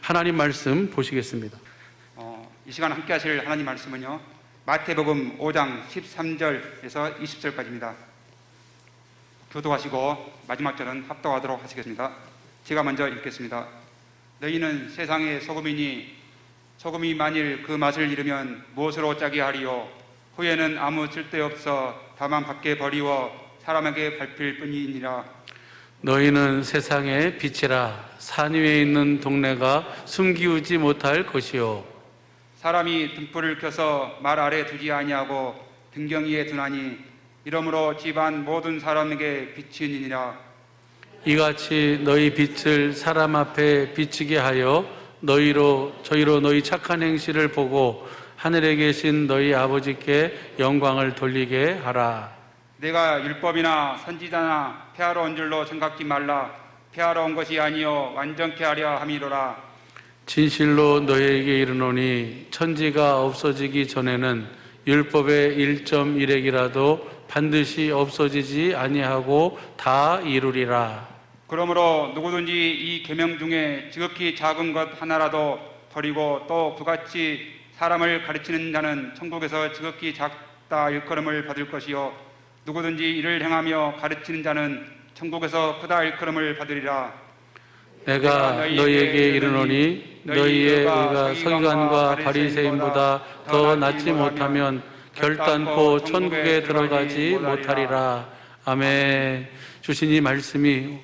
하나님 말씀 보시겠습니다. 이 시간 함께 하실 하나님 말씀은요, 마태복음 5장 13절에서 20절까지입니다. 교도하시고 마지막 절은 합독하도록 하시겠습니다. 제가 먼저 읽겠습니다. 너희는 세상의 소금이니 소금이 만일 그 맛을 잃으면 무엇으로 짜게 하리요? 후에는 아무 쓸데없어 다만 밖에 버리워 사람에게 밟힐 뿐이니라. 너희는 세상의 빛이라. 산 위에 있는 동네가 숨기우지 못할 것이요, 사람이 등불을 켜서 말 아래 두지 아니하고 등경 위에 두나니 이러므로 집안 모든 사람에게 비치니라. 이같이 너희 빛을 사람 앞에 비치게 하여 저희로 너희 착한 행실을 보고 하늘에 계신 너희 아버지께 영광을 돌리게 하라. 내가 율법이나 선지자나 폐하러 온 줄로 생각지 말라. 폐하러 온 것이 아니요 완전케 하려 함이로라. 진실로 너희에게 이르노니 천지가 없어지기 전에는 율법의 1.1획이라도 반드시 없어지지 아니하고 다 이루리라. 그러므로 누구든지 이 계명 중에 지극히 작은 것 하나라도 버리고 또 그같이 사람을 가르치는 자는 천국에서 지극히 작다 일컬음을 받을 것이요 누구든지 이를 행하며 가르치는 자는 천국에서 크다 일컬음을 받으리라. 내가 너희에게 이르노니 너희의 의가 서기관과 바리새인보다 더 낫지 못하면 결단코 천국에 들어가지 못하리라. 아멘. 주신 이 말씀이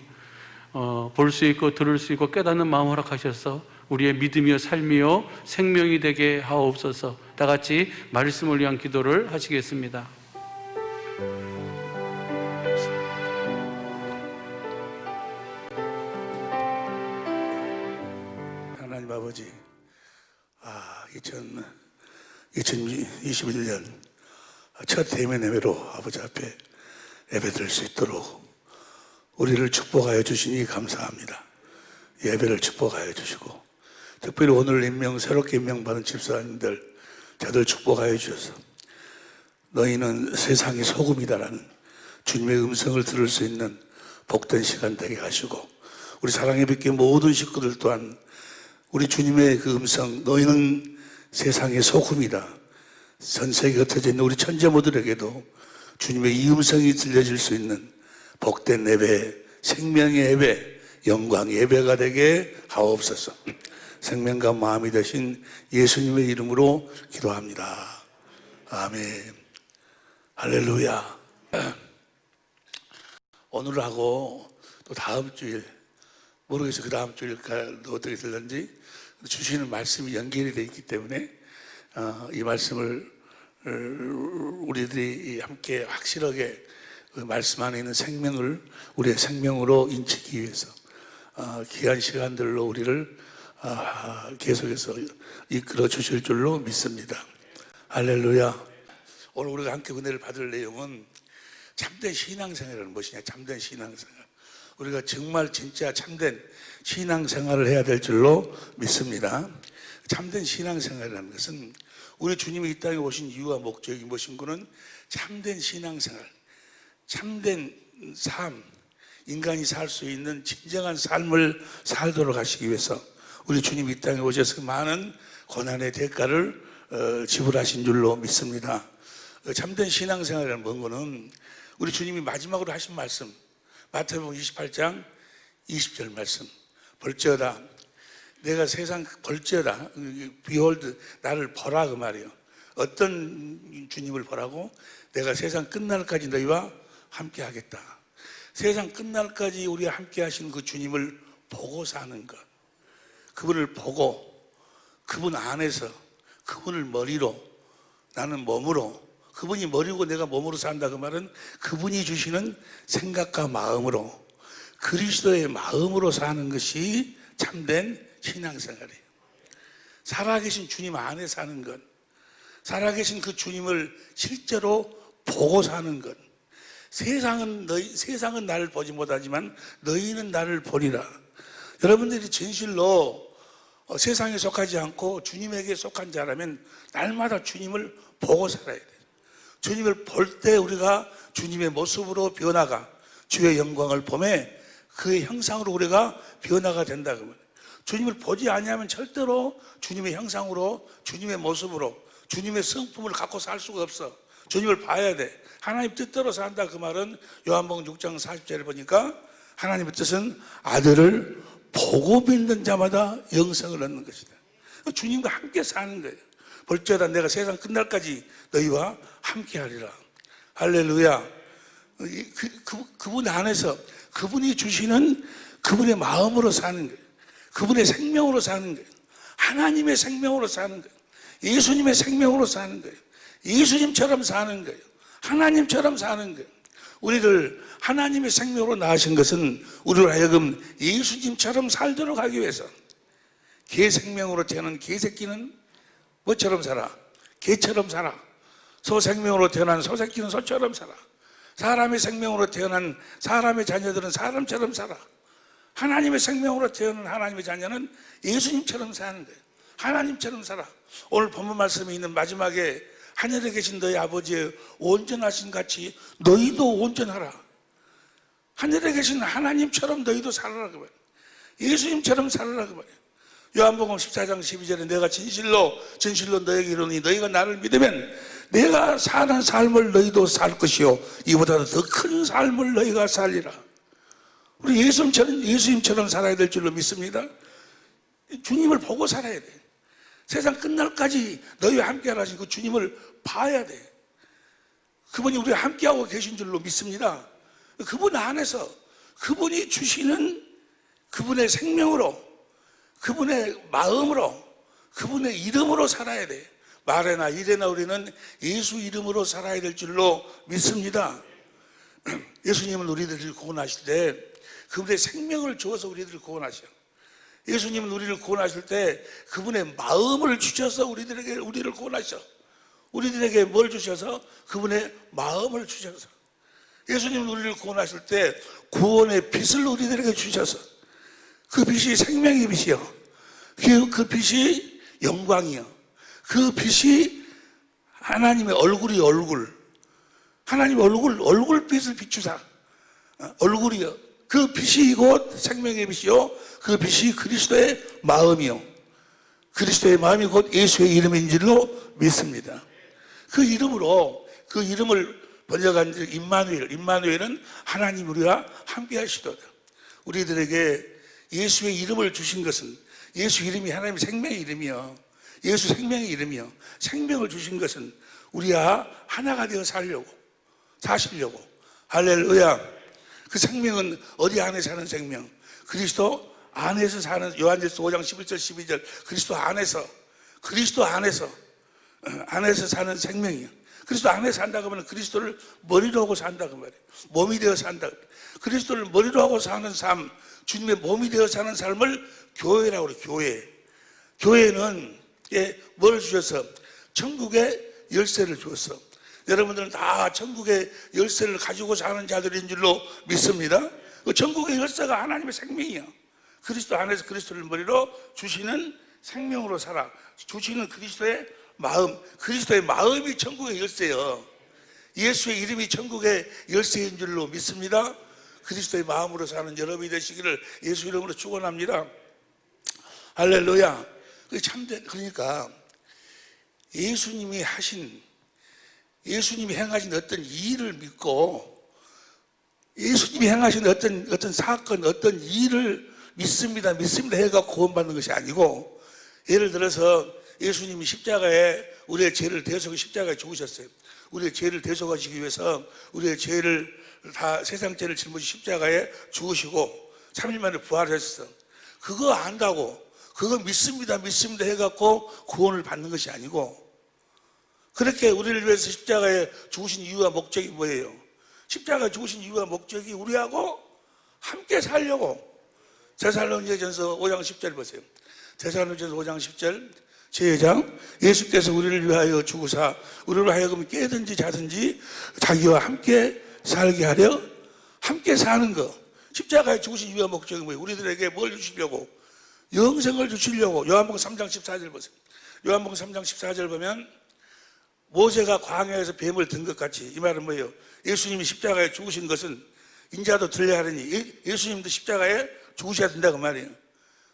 볼 수 있고 들을 수 있고 깨닫는 마음 허락하셔서 우리의 믿음이요 삶이요 생명이 되게 하옵소서. 다 같이 말씀을 위한 기도를 하시겠습니다. 하나님 아버지, 2021년 첫 대면 예배로 아버지 앞에 예배드릴 수 있도록 우리를 축복하여 주시니 감사합니다. 예배를 축복하여 주시고 특별히 오늘 새롭게 임명받은 집사님들 저들 축복하여 주셔서 너희는 세상의 소금이다라는 주님의 음성을 들을 수 있는 복된 시간 되게 하시고 우리 사랑의 뵙기 모든 식구들 또한 우리 주님의 그 음성, 너희는 세상의 소금이다. 전 세계에 흩어져 있는 우리 천재모들에게도 주님의 이 음성이 들려질 수 있는 복된 예배, 생명의 예배, 영광의 예배가 되게 하옵소서. 생명과 마음이 되신 예수님의 이름으로 기도합니다. 아멘. 할렐루야. 오늘하고 또 다음 주일, 모르겠어요. 그 다음 주일까 어떻게 될런지 주시는 말씀이 연결이 되어 있기 때문에 이 말씀을 우리들이 함께 확실하게 그 말씀 안에 있는 생명을 우리의 생명으로 인치기 위해서 귀한 시간들로 우리를 계속해서 이끌어 주실 줄로 믿습니다. 할렐루야. 오늘 우리가 함께 은혜를 받을 내용은 참된 신앙생활은 무엇이냐. 참된 신앙생활. 우리가 정말 진짜 참된 신앙생활을 해야 될 줄로 믿습니다. 참된 신앙생활이라는 것은 우리 주님이 이 땅에 오신 이유와 목적이 무엇인 거는 참된 신앙생활, 참된 삶, 인간이 살 수 있는 진정한 삶을 살도록 하시기 위해서 우리 주님이 이 땅에 오셔서 많은 고난의 대가를 지불하신 줄로 믿습니다. 참된 신앙생활이라는 거는 우리 주님이 마지막으로 하신 말씀, 마태복음 28장 20절 말씀. 볼지어다 내가 세상 볼지어다 behold 나를 보라 그 말이에요. 어떤 주님을 보라고? 내가 세상 끝날까지 너희와 함께 하겠다. 세상 끝날까지 우리와 함께 하신 그 주님을 보고 사는 것, 그분을 보고 그분 안에서 그분을 머리로 나는 몸으로, 그분이 머리고 내가 몸으로 산다 그 말은 그분이 주시는 생각과 마음으로 그리스도의 마음으로 사는 것이 참된 신앙생활이에요. 살아계신 주님 안에 사는 것, 살아계신 그 주님을 실제로 보고 사는 것. 세상은 나를 보지 못하지만 너희는 나를 보리라. 여러분들이 진실로 세상에 속하지 않고 주님에게 속한 자라면 날마다 주님을 보고 살아야 돼요. 주님을 볼 때 우리가 주님의 모습으로 변화가, 주의 영광을 보매 그의 형상으로 우리가 변화가 된다. 그러면 주님을 보지 아니하면 절대로 주님의 형상으로, 주님의 모습으로, 주님의 성품을 갖고 살 수가 없어. 주님을 봐야 돼. 하나님 뜻대로 산다. 그 말은 요한복음 6장 40절에 보니까 하나님의 뜻은 아들을 보고 믿는 자마다 영생을 얻는 것이다. 주님과 함께 사는 거예요. 볼지어다 내가 세상 끝날까지 너희와 함께 하리라. 할렐루야. 그분 안에서 그분이 주시는 그분의 마음으로 사는 거예요. 그분의 생명으로 사는 거예요. 하나님의 생명으로 사는 거예요. 예수님의 생명으로 사는 거예요. 예수님처럼 사는 거예요. 하나님처럼 사는 거예요. 우리를 하나님의 생명으로 낳으신 것은 우리로 하여금 예수님처럼 살도록 하기 위해서. 개 생명으로 태어난 개새끼는 뭐처럼 살아? 개처럼 살아. 소 생명으로 태어난 소새끼는 소처럼 살아. 사람의 생명으로 태어난 사람의 자녀들은 사람처럼 살아. 하나님의 생명으로 태어난 하나님의 자녀는 예수님처럼 사는 거예요. 하나님처럼 살아. 오늘 본문 말씀에 있는 마지막에 하늘에 계신 너희 아버지의 온전하신 같이 너희도 온전하라. 하늘에 계신 하나님처럼 너희도 살아라 그 말이에요. 예수님처럼 살아라 그 말이에요. 요한복음 14장 12절에 내가 진실로 너에게 이르노니 너희가 나를 믿으면 내가 사는 삶을 너희도 살 것이요 이보다 더 큰 삶을 너희가 살리라. 우리 예수님처럼 살아야 될 줄로 믿습니다. 주님을 보고 살아야 돼. 세상 끝날까지 너희와 함께하라 하신 그 주님을 봐야 돼. 그분이 우리와 함께하고 계신 줄로 믿습니다. 그분 안에서 그분이 주시는 그분의 생명으로, 그분의 마음으로, 그분의 이름으로 살아야 돼. 말에나 일에나 우리는 예수 이름으로 살아야 될 줄로 믿습니다. 예수님은 우리들을 구원하실 때 그분의 생명을 주어서 우리들을 구원하셔. 예수님은 우리를 구원하실 때 그분의 마음을 주셔서 우리를 구원하셔. 우리들에게 뭘 주셔서? 그분의 마음을 주셔서. 예수님은 우리를 구원하실 때 구원의 빛을 우리들에게 주셔서 그 빛이 생명의 빛이요. 그 빛이 영광이요. 그 빛이 하나님의 얼굴이 얼굴. 하나님의 얼굴빛을 비추사. 얼굴이요. 그 빛이 곧 생명의 빛이요. 그 빛이 그리스도의 마음이요. 그리스도의 마음이 곧 예수의 이름인 줄로 믿습니다. 그 이름을 번역한 임마누엘은 하나님 우리와 함께 하시도다. 우리들에게 예수의 이름을 주신 것은 예수 이름이 하나님의 생명의 이름이요. 예수 생명의 이름이요. 생명을 주신 것은 우리와 하나가 되어 사시려고. 할렐루야. 그 생명은 어디 안에 사는 생명? 그리스도 안에서 사는, 요한일서 5장 11절 12절 그리스도 안에서 사는 생명이요. 그리스도 안에 산다고 하면 그리스도를 머리로 하고 산다고 말이에요. 몸이 되어 산다. 그리스도를 머리로 하고 사는 삶, 주님의 몸이 되어 사는 삶을 교회라고 그래요. 교회는 뭘 주셔서? 천국의 열쇠를 주었어. 여러분들은 다 천국의 열쇠를 가지고 사는 자들인 줄로 믿습니다. 그 천국의 열쇠가 하나님의 생명이야. 그리스도 안에서 그리스도를 머리로 주시는 생명으로 살아. 주시는 그리스도의 마음. 그리스도의 마음이 천국의 열쇠예요. 예수의 이름이 천국의 열쇠인 줄로 믿습니다. 그리스도의 마음으로 사는 여러분이 되시기를 예수 이름으로 축원합니다. 할렐루야. 그러니까 예수님이 행하신 어떤 일을 믿고 예수님이 행하신 어떤 사건, 어떤 일을 믿습니다 해가 구원받는 것이 아니고, 예를 들어서 예수님이 십자가에 우리의 죄를 대속해 십자가에 죽으셨어요. 우리의 죄를 대속하시기 위해서 우리의 죄를 다 세상 죄를 짊어지 십자가에 죽으시고 3일 만에 부활했어. 그거 안다고 그거 믿습니다 해갖고 구원을 받는 것이 아니고, 그렇게 우리를 위해서 십자가에 죽으신 이유와 목적이 뭐예요? 십자가에 죽으신 이유와 목적이 우리하고 함께 살려고. 데살로니가전서 5장 10절 보세요. 데살로니가전서 5장 10절 제2장 예수께서 우리를 위하여 죽으사 우리로 하여금 깨든지 자든지 자기와 함께 살게 하려 함께 사는 것. 십자가에 죽으신 이유와 목적이 뭐예요? 우리들에게 뭘 주시려고? 영생을 주시려고. 요한복음 3장 14절 보세요. 요한복음 3장 14절 보면 모세가 광야에서 뱀을 든 것 같이, 이 말은 뭐예요? 예수님이 십자가에 죽으신 것은 인자도 들려하려니 예수님도 십자가에 죽으셔야 된다고 말이에요.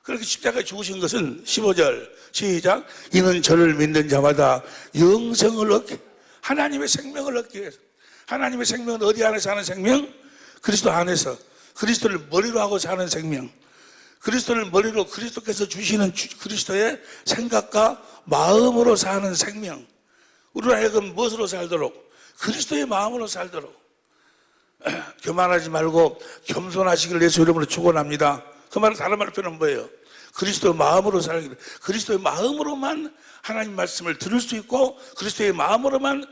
그렇게 십자가에 죽으신 것은 15절 시작. 이는 저를 믿는 자마다 영생을 얻게, 하나님의 생명을 얻기 위해서. 하나님의 생명은 어디 안에서 사는 생명? 그리스도 안에서. 그리스도를 머리로 하고 사는 생명. 그리스도를 머리로 그리스도께서 주시는 그리스도의 생각과 마음으로 사는 생명. 우리로 하여금 무엇으로 살도록? 그리스도의 마음으로 살도록. 교만하지 말고 겸손하시길 예수 이름으로 축원합니다. 그 말은 다른 말로 표현은 뭐예요? 그리스도의 마음으로 살기를. 그리스도의 마음으로만 하나님 말씀을 들을 수 있고, 그리스도의 마음으로만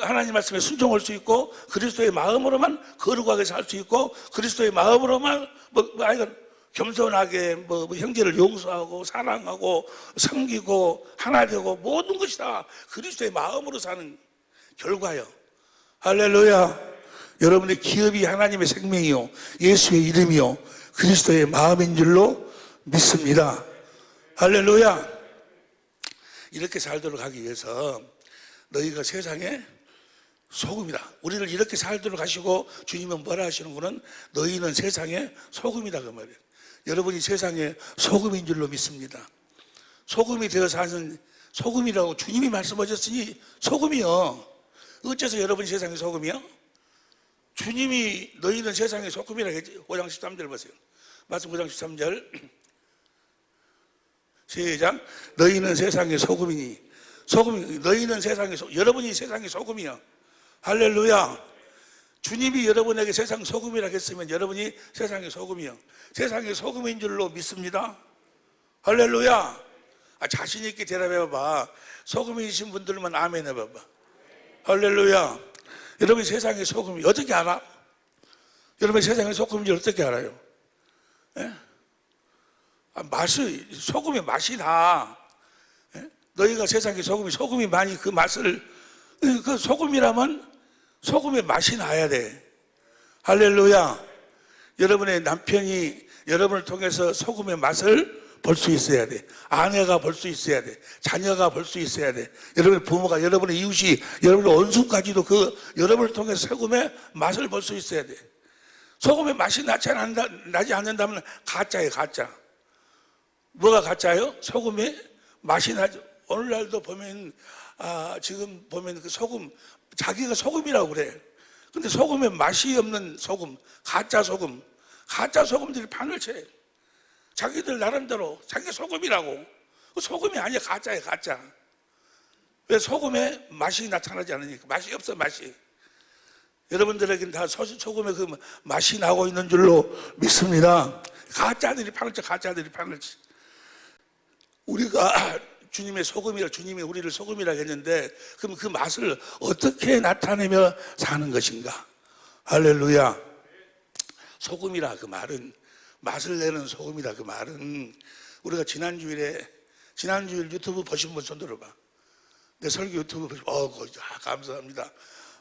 하나님 말씀에 순종할 수 있고, 그리스도의 마음으로만 거룩하게 살 수 있고, 그리스도의 마음으로만 겸손하게 형제를 용서하고 사랑하고 섬기고 하나 되고 모든 것이 다 그리스도의 마음으로 사는 결과요. 할렐루야. 여러분의 기업이 하나님의 생명이요, 예수의 이름이요, 그리스도의 마음인 줄로 믿습니다. 할렐루야. 이렇게 살도록 하기 위해서 너희가 세상의 소금이다. 우리를 이렇게 살도록 하시고 주님은 뭐라 하시는구는 너희는 세상의 소금이다 그 말이에요. 여러분이 세상의 소금인 줄로 믿습니다. 소금이 되어 사는 소금이라고 주님이 말씀하셨으니 소금이요. 어째서 여러분이 세상의 소금이요? 주님이 너희는 세상의 소금이라고 했지. 5장 13절 보세요. 말씀 5장 13절 시작. 너희는 세상의 소금이니, 소금이, 너희는 세상의 여러분이 세상의 소금이요. 할렐루야. 주님이 여러분에게 세상 소금이라고 했으면 여러분이 세상의 소금이요, 세상의 소금인 줄로 믿습니다. 할렐루야. 자신 있게 대답해 봐봐. 소금이신 분들만 아멘 해봐봐. 할렐루야. 여러분이 세상의 소금이 어떻게 알아? 여러분이 세상의 소금인지 어떻게 알아요? 예? 맛이, 소금의 맛이 나. 예? 너희가 세상의 소금이 많이 그 맛을, 그 소금이라면 소금의 맛이 나야 돼. 할렐루야. 여러분의 남편이 여러분을 통해서 소금의 맛을 볼 수 있어야 돼. 아내가 볼 수 있어야 돼. 자녀가 볼 수 있어야 돼. 여러분의 부모가, 여러분의 이웃이, 여러분의 원수까지도 그 여러분을 통해서 소금의 맛을 볼 수 있어야 돼. 소금의 맛이 나지 않는다면 가짜예요, 가짜. 뭐가 가짜예요? 소금의 맛이 나죠. 오늘날도 보면 지금 보면 그 소금, 자기가 소금이라고 그래. 근데 소금에 맛이 없는 소금, 가짜 소금들이 판을 쳐요. 자기들 나름대로 자기 소금이라고. 소금이 아니야, 가짜야, 가짜. 왜? 소금에 맛이 나타나지 않으니까. 맛이 없어, 맛이. 여러분들에게는 다 소금의 그 맛이 나고 있는 줄로 믿습니다. 가짜들이 판을 쳐, 가짜들이 판을 쳐. 우리가 주님의 소금이라, 주님이 우리를 소금이라고 했는데, 그럼 그 맛을 어떻게 나타내며 사는 것인가? 할렐루야. 소금이라 그 말은, 맛을 내는 소금이라 그 말은, 우리가 지난주일 유튜브 보신 분 손 들어봐. 내 설교 유튜브 보시면 감사합니다.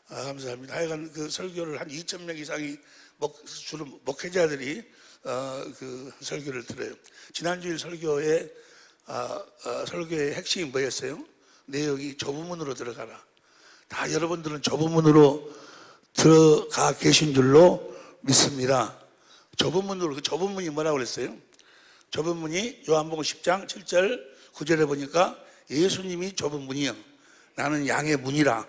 감사합니다. 하여간 그 설교를 한 2,000명 이상이 주로 목회자들이 그 설교를 들어요. 지난주일 설교의 핵심이 뭐였어요? 내용이 좁은 문으로 들어가라. 다 여러분들은 좁은 문으로 들어가 계신 줄로 믿습니다. 좁은 문으로, 그 좁은 문이 뭐라고 그랬어요? 좁은 문이 요한복음 10장 7절 9절에 보니까 예수님이 좁은 문이요, 나는 양의 문이라.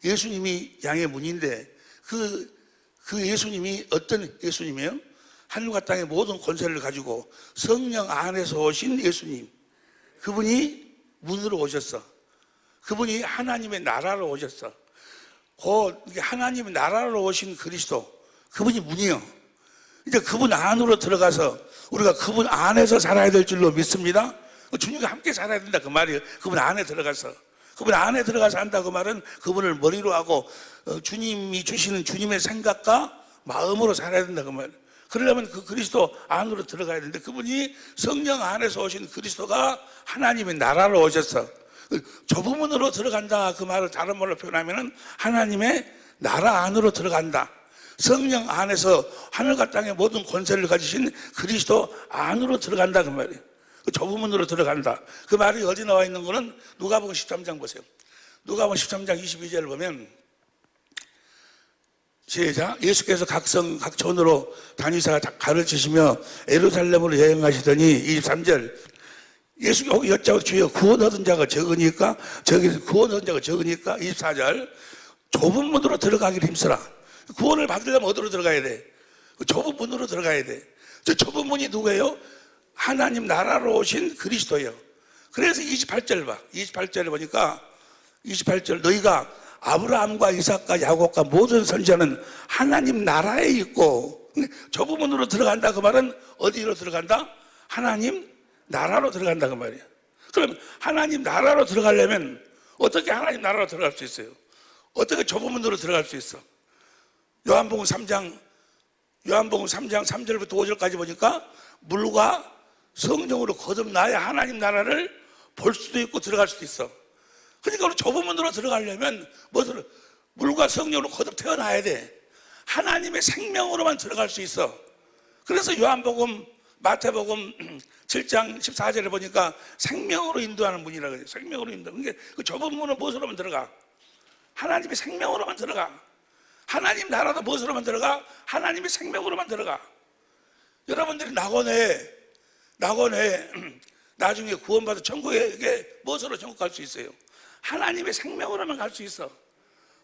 예수님이 양의 문인데 그 예수님이 어떤 예수님이에요? 하늘과 땅의 모든 권세를 가지고 성령 안에서 오신 예수님. 그분이 문으로 오셨어. 그분이 하나님의 나라로 오셨어. 곧 하나님의 나라로 오신 그리스도, 그분이 문이요. 이제 그분 안으로 들어가서 우리가 그분 안에서 살아야 될 줄로 믿습니다. 주님과 함께 살아야 된다 그 말이에요. 그분 안에 들어가서. 그분 안에 들어가서 한다고 말은 그분을 머리로 하고 주님이 주시는 주님의 생각과 마음으로 살아야 된다 그 말이에요. 그러려면 그 그리스도 안으로 들어가야 되는데, 그분이 성령 안에서 오신 그리스도가 하나님의 나라로 오셨어. 좁은 문으로 들어간다 그 말을 다른 말로 표현하면 하나님의 나라 안으로 들어간다. 성령 안에서 하늘과 땅의 모든 권세를 가지신 그리스도 안으로 들어간다 그 말이에요. 그 좁은 문으로 들어간다. 그 말이 어디 나와 있는 거는 누가복음 13장 보세요. 누가복음 13장 22절을 보면 시작. 예수께서 각성 각촌으로 다니사 가르치시며 예루살렘으로 여행하시더니 23절 예수께 혹 여짜고 주여 구원 얻은 자가 적으니까 저기서 구원 얻은 자가 적으니까 24절 좁은 문으로 들어가기를 힘쓰라. 구원을 받으려면 어디로 들어가야 돼? 좁은 문으로 들어가야 돼. 저 좁은 문이 누구예요? 하나님 나라로 오신 그리스도예요. 그래서 28절 봐. 28절에 보니까 28절 너희가 아브라함과 이삭과 야곱과 모든 선지자는 하나님 나라에 있고 좁은 문으로 들어간다 그 말은 어디로 들어간다? 하나님 나라로 들어간다 그 말이야. 그럼 하나님 나라로 들어가려면 어떻게 하나님 나라로 들어갈 수 있어요? 어떻게 좁은 문으로 들어갈 수 있어? 요한복음 3장 3절부터 5절까지 보니까 물과 성령으로 거듭나야 하나님 나라를 볼 수도 있고 들어갈 수도 있어. 그러니까 우리 좁은 문으로 들어가려면 물과 성령으로 거듭 태어나야 돼. 하나님의 생명으로만 들어갈 수 있어. 그래서 요한복음 마태복음 7장 14절에 보니까 생명으로 인도하는 문이라고 해요. 생명으로 인도. 그러니까 그 좁은 문은 무엇으로만 들어가? 하나님의 생명으로만 들어가. 하나님 나라도 무엇으로만 들어가? 하나님의 생명으로만 들어가. 여러분들이 낙원에 나중에 구원받아 천국에 무엇으로 천국 갈 수 있어요? 하나님의 생명으로만 갈 수 있어.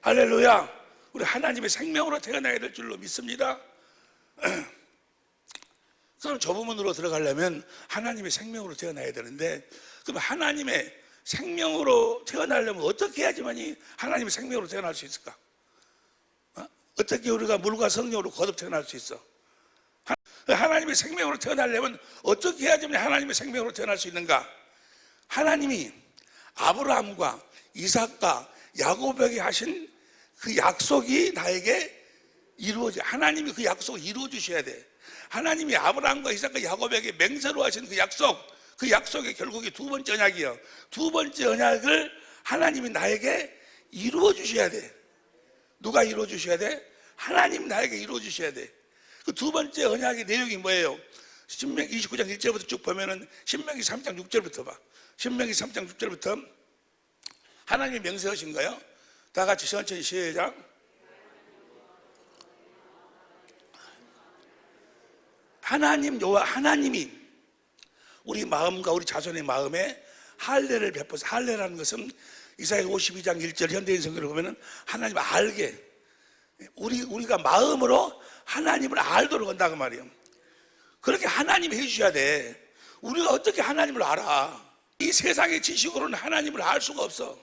할렐루야. 우리 하나님의 생명으로 태어나야 될 줄로 믿습니다. 그럼 좁은 문으로 들어가려면 하나님의 생명으로 태어나야 되는데 그럼 하나님의 생명으로 태어나려면 어떻게 해야지만이 하나님의 생명으로 태어날 수 있을까? 어떻게 우리가 물과 성령으로 거듭 태어날 수 있어? 하나님의 생명으로 태어나려면 어떻게 해야지만 하나님의 생명으로 태어날 수 있는가? 하나님이 아브라함과 이삭과 야곱에게 하신 그 약속이 나에게 이루어져. 하나님이 그 약속을 이루어 주셔야 돼. 하나님이 아브라함과 이삭과 야곱에게 맹세로 하신 그 약속의 결국이 두 번째 언약이에요. 두 번째 언약을 하나님이 나에게 이루어 주셔야 돼. 누가 이루어 주셔야 돼? 하나님 나에게 이루어 주셔야 돼. 그 두 번째 언약의 내용이 뭐예요? 신명기 29장 1절부터 쭉 보면은 신명기 3장 6절부터 봐. 신명기 3장 6절부터 하나님이 명세하신 거예요. 다 같이 천천히 시작. 하나님이 우리 마음과 우리 자손의 마음에 할례를 베푸서 할례라는 것은 이사야 52장 1절 현대인 성경을 보면은 하나님 알게 우리가 마음으로 하나님을 알도록 한다고 말이에요. 그렇게 하나님이 해주셔야 돼. 우리가 어떻게 하나님을 알아? 이 세상의 지식으로는 하나님을 알 수가 없어.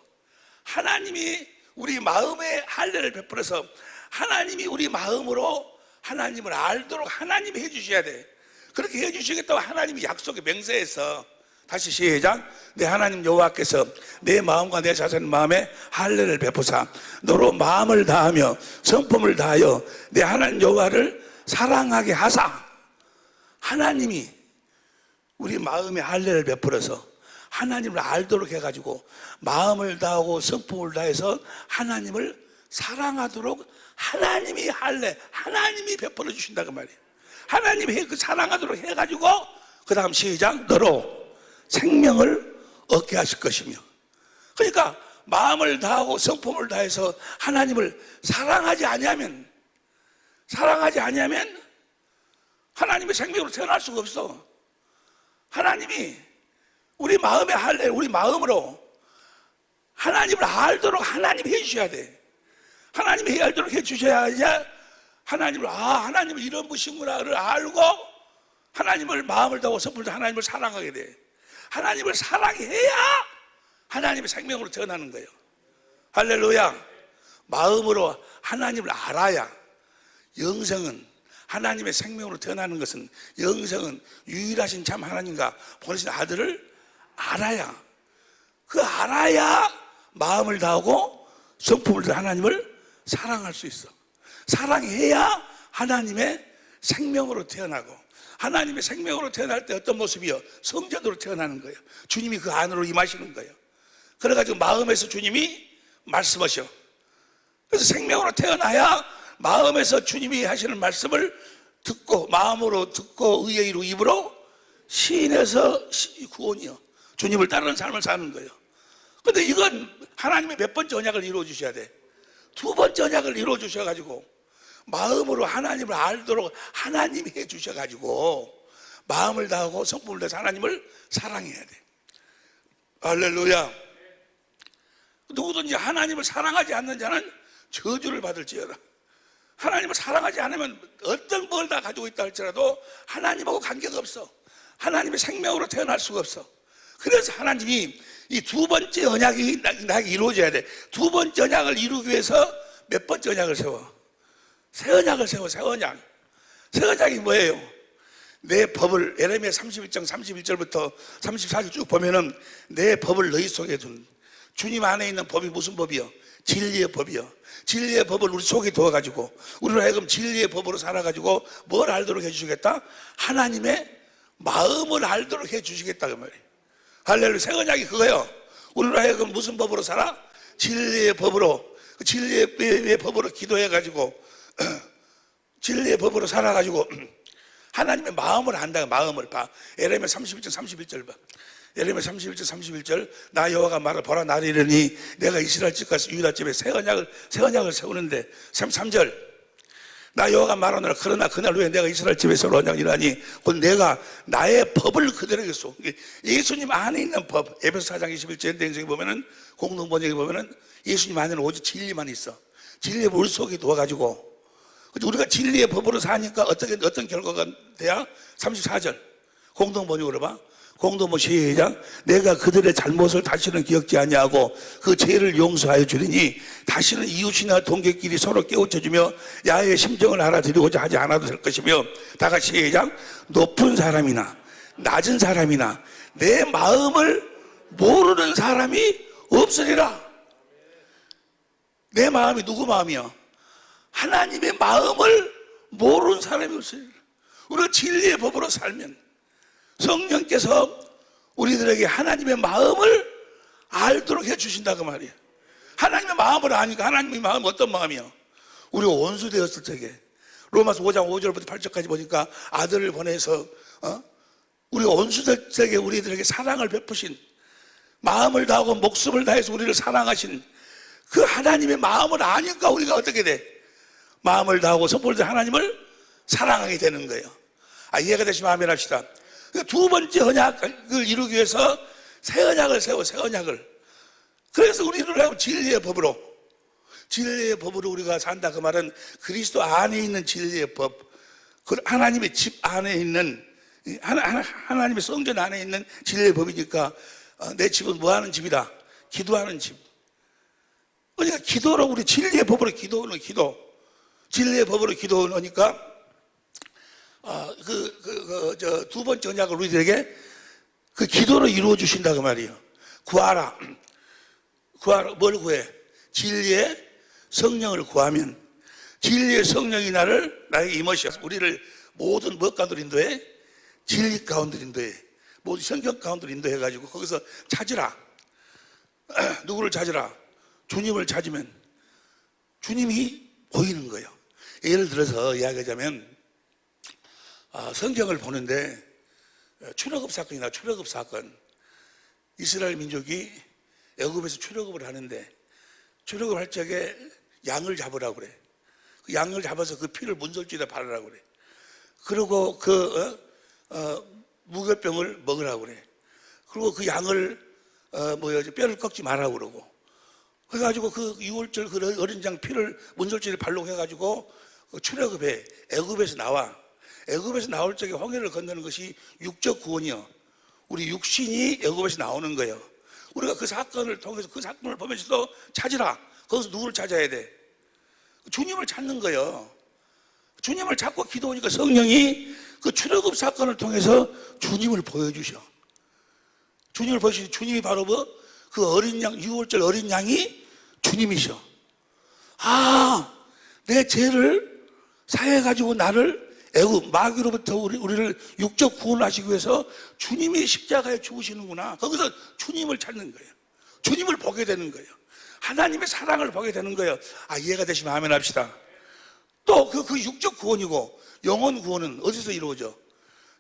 하나님이 우리 마음에 할례를 베풀어서 하나님이 우리 마음으로 하나님을 알도록 하나님이 해주셔야 돼. 그렇게 해주시겠다고 하나님이 약속에 맹세해서 다시 시작. 내 하나님 여호와께서 내 마음과 내 자손의 마음에 할례를 베푸사 너로 마음을 다하며 성품을 다하여 내 하나님 여호와를 사랑하게 하사. 하나님이 우리 마음에 할례를 베풀어서 하나님을 알도록 해가지고 마음을 다하고 성품을 다해서 하나님을 사랑하도록 하나님이 하나님이 베풀어 주신다 그 말이에요. 하나님이 그 사랑하도록 해가지고 그 다음 시작. 너로 생명을 얻게 하실 것이며. 그러니까 마음을 다하고 성품을 다해서 하나님을 사랑하지 아니하면 하나님의 생명으로 태어날 수가 없어. 하나님이 우리 마음에 할례, 우리 마음으로 하나님을 알도록 하나님이 해주셔야 돼. 하나님이 알도록 해주셔야지 하나님을 이런 분이시구나를 알고 하나님을 마음을 다하고 성품을 다하고 하나님을 사랑하게 돼. 하나님을 사랑해야 하나님의 생명으로 태어나는 거예요. 할렐루야. 마음으로 하나님을 알아야 영생은 하나님의 생명으로 태어나는 것은 영생은 유일하신 참 하나님과 보내신 아들을 알아야 마음을 다하고 성품을 다해 하나님을 사랑할 수 있어. 사랑해야 하나님의 생명으로 태어나고 하나님의 생명으로 태어날 때 어떤 모습이요? 성전으로 태어나는 거예요. 주님이 그 안으로 임하시는 거예요. 그래가지고 마음에서 주님이 말씀하셔. 그래서 생명으로 태어나야 마음에서 주님이 하시는 말씀을 듣고 마음으로 듣고 의에 이루 입으로 시인해서 구원이요. 주님을 따르는 삶을 사는 거예요. 근데 이건 하나님의 몇 번째 언약을 이루어 주셔야 돼? 두 번째 언약을 이루어 주셔가지고 마음으로 하나님을 알도록 하나님이 해주셔가지고 마음을 다하고 성품을 다해서 하나님을 사랑해야 돼. 할렐루야. 누구든지 하나님을 사랑하지 않는 자는 저주를 받을지어다. 하나님을 사랑하지 않으면 어떤 뭘 다 가지고 있다 할지라도 하나님하고 관계가 없어. 하나님의 생명으로 태어날 수가 없어. 그래서 하나님이 이 두 번째 언약이 나에게 이루어져야 돼. 두 번째 언약을 이루기 위해서 몇 번째 언약을 세워? 새 언약을 세워. 새 언약. 새 언약이 뭐예요? 내 법을 예레미야 31장 31절부터 34절 쭉 보면은 내 법을 너희 속에 둔 주님 안에 있는 법이 무슨 법이요? 진리의 법이요. 진리의 법을 우리 속에 두어가지고 우리로 하여금 진리의 법으로 살아가지고 뭘 알도록 해주시겠다? 하나님의 마음을 알도록 해주시겠다 그 말이에요. 할렐루야. 새 언약이 그거예요. 우리로 하여금 무슨 법으로 살아? 진리의 법으로. 진리의 법으로 기도해가지고 진리의 법으로 살아가지고 하나님의 마음을 안다. 마음을 봐. 예레미야 31장 31절 봐. 예레미야 31장 31절 나 여호와가 말을 보라 나를 이르니 내가 이스라엘 집과 유다 집에 새 언약을 세우는데 33절 나 여호와가 말하노라 그러나 그날 후에 내가 이스라엘 집에 새로운 언약을 이루하니 곧 내가 나의 법을 그대로에게 쏘. 예수님 안에 있는 법. 에베소 4장 21절 내용에 보면은 공동번역에 보면은 예수님 안에는 오직 진리만 있어. 진리의 물 속에 두어가지고 우리가 진리의 법으로 사니까 어떤 결과가 돼야? 34절 공동번역으로 봐. 공동번 시작. 내가 그들의 잘못을 다시는 기억지 아니하고 그 죄를 용서하여 주리니 다시는 이웃이나 동객끼리 서로 깨우쳐주며 야의 심정을 알아들이고자 하지 않아도 될 것이며 다 같이 시작. 높은 사람이나 낮은 사람이나 내 마음을 모르는 사람이 없으리라. 내 마음이 누구 마음이야? 하나님의 마음을 모르는 사람이 없으리라. 우리가 진리의 법으로 살면 성령께서 우리들에게 하나님의 마음을 알도록 해주신다 그 말이에요. 하나님의 마음을 아니까 하나님의 마음은 어떤 마음이요? 우리가 원수 되었을 적에 로마서 5장 5절부터 8절까지 보니까 아들을 보내서 우리가 원수 될 적에 우리들에게 사랑을 베푸신 마음을 다하고 목숨을 다해서 우리를 사랑하신 그 하나님의 마음을 아니까 우리가 어떻게 돼? 마음을 다하고 선포를 다해 하나님을 사랑하게 되는 거예요. 이해가 되시면 아멘 합시다. 두 번째 언약을 이루기 위해서 새 언약을 세워. 새 언약을. 그래서 우리를 하고 진리의 법으로 우리가 산다. 그 말은 그리스도 안에 있는 진리의 법, 하나님의 집 안에 있는 하나님의 성전 안에 있는 진리의 법이니까 내 집은 뭐하는 집이다? 기도하는 집. 그러니까 기도로 우리 진리의 법으로 기도하는 기도. 진리의 법으로 기도하니까 두 번째 언약을 우리들에게 그 기도로 이루어 주신다 그 말이에요. 구하라. 뭘 구해? 진리의 성령을 구하면 진리의 성령이 나에게 임하셔. 우리를 모든 무엇 가운데로 인도해? 진리 가운데로 인도해. 모든 성경 가운데로 인도해가지고 거기서 찾으라. 누구를 찾으라? 주님을 찾으면 주님이 보이는 거예요. 예를 들어서 이야기하자면 성경을 보는데 출애굽 사건이나 출애굽 사건, 이스라엘 민족이 애굽에서 출애굽을 하는데 출애굽 할 적에 양을 잡으라고 그래. 그 양을 잡아서 그 피를 문설주에다 바르라고 그래. 그리고 무교병을 먹으라고 그래. 그리고 그 양을 뼈를 꺾지 말라고 그러고. 그래가지고 그 6월절 그 어린 양 피를 문설주에 바르고 해가지고 출애굽에 애굽에서 나와. 애굽에서 나올 적에 홍해를 건너는 것이 육적 구원이요. 우리 육신이 애굽에서 나오는 거예요. 우리가 그 사건을 통해서 그 사건을 보면서도 찾으라. 거기서 누구를 찾아야 돼? 주님을 찾는 거예요. 주님을 찾고 기도하니까 성령이 그 출애굽 사건을 통해서 주님을 보여주셔. 주님을 보여주시. 주님이 바로 그 어린 양, 6월절 어린 양이 주님이셔. 내 죄를 사해가지고 나를 애굽 마귀로부터 우리를 육적 구원하시기 위해서 주님이 십자가에 죽으시는구나. 거기서 주님을 찾는 거예요. 주님을 보게 되는 거예요. 하나님의 사랑을 보게 되는 거예요. 이해가 되시면 아멘 합시다. 또 그 육적 구원이고 영혼 구원은 어디서 이루어져?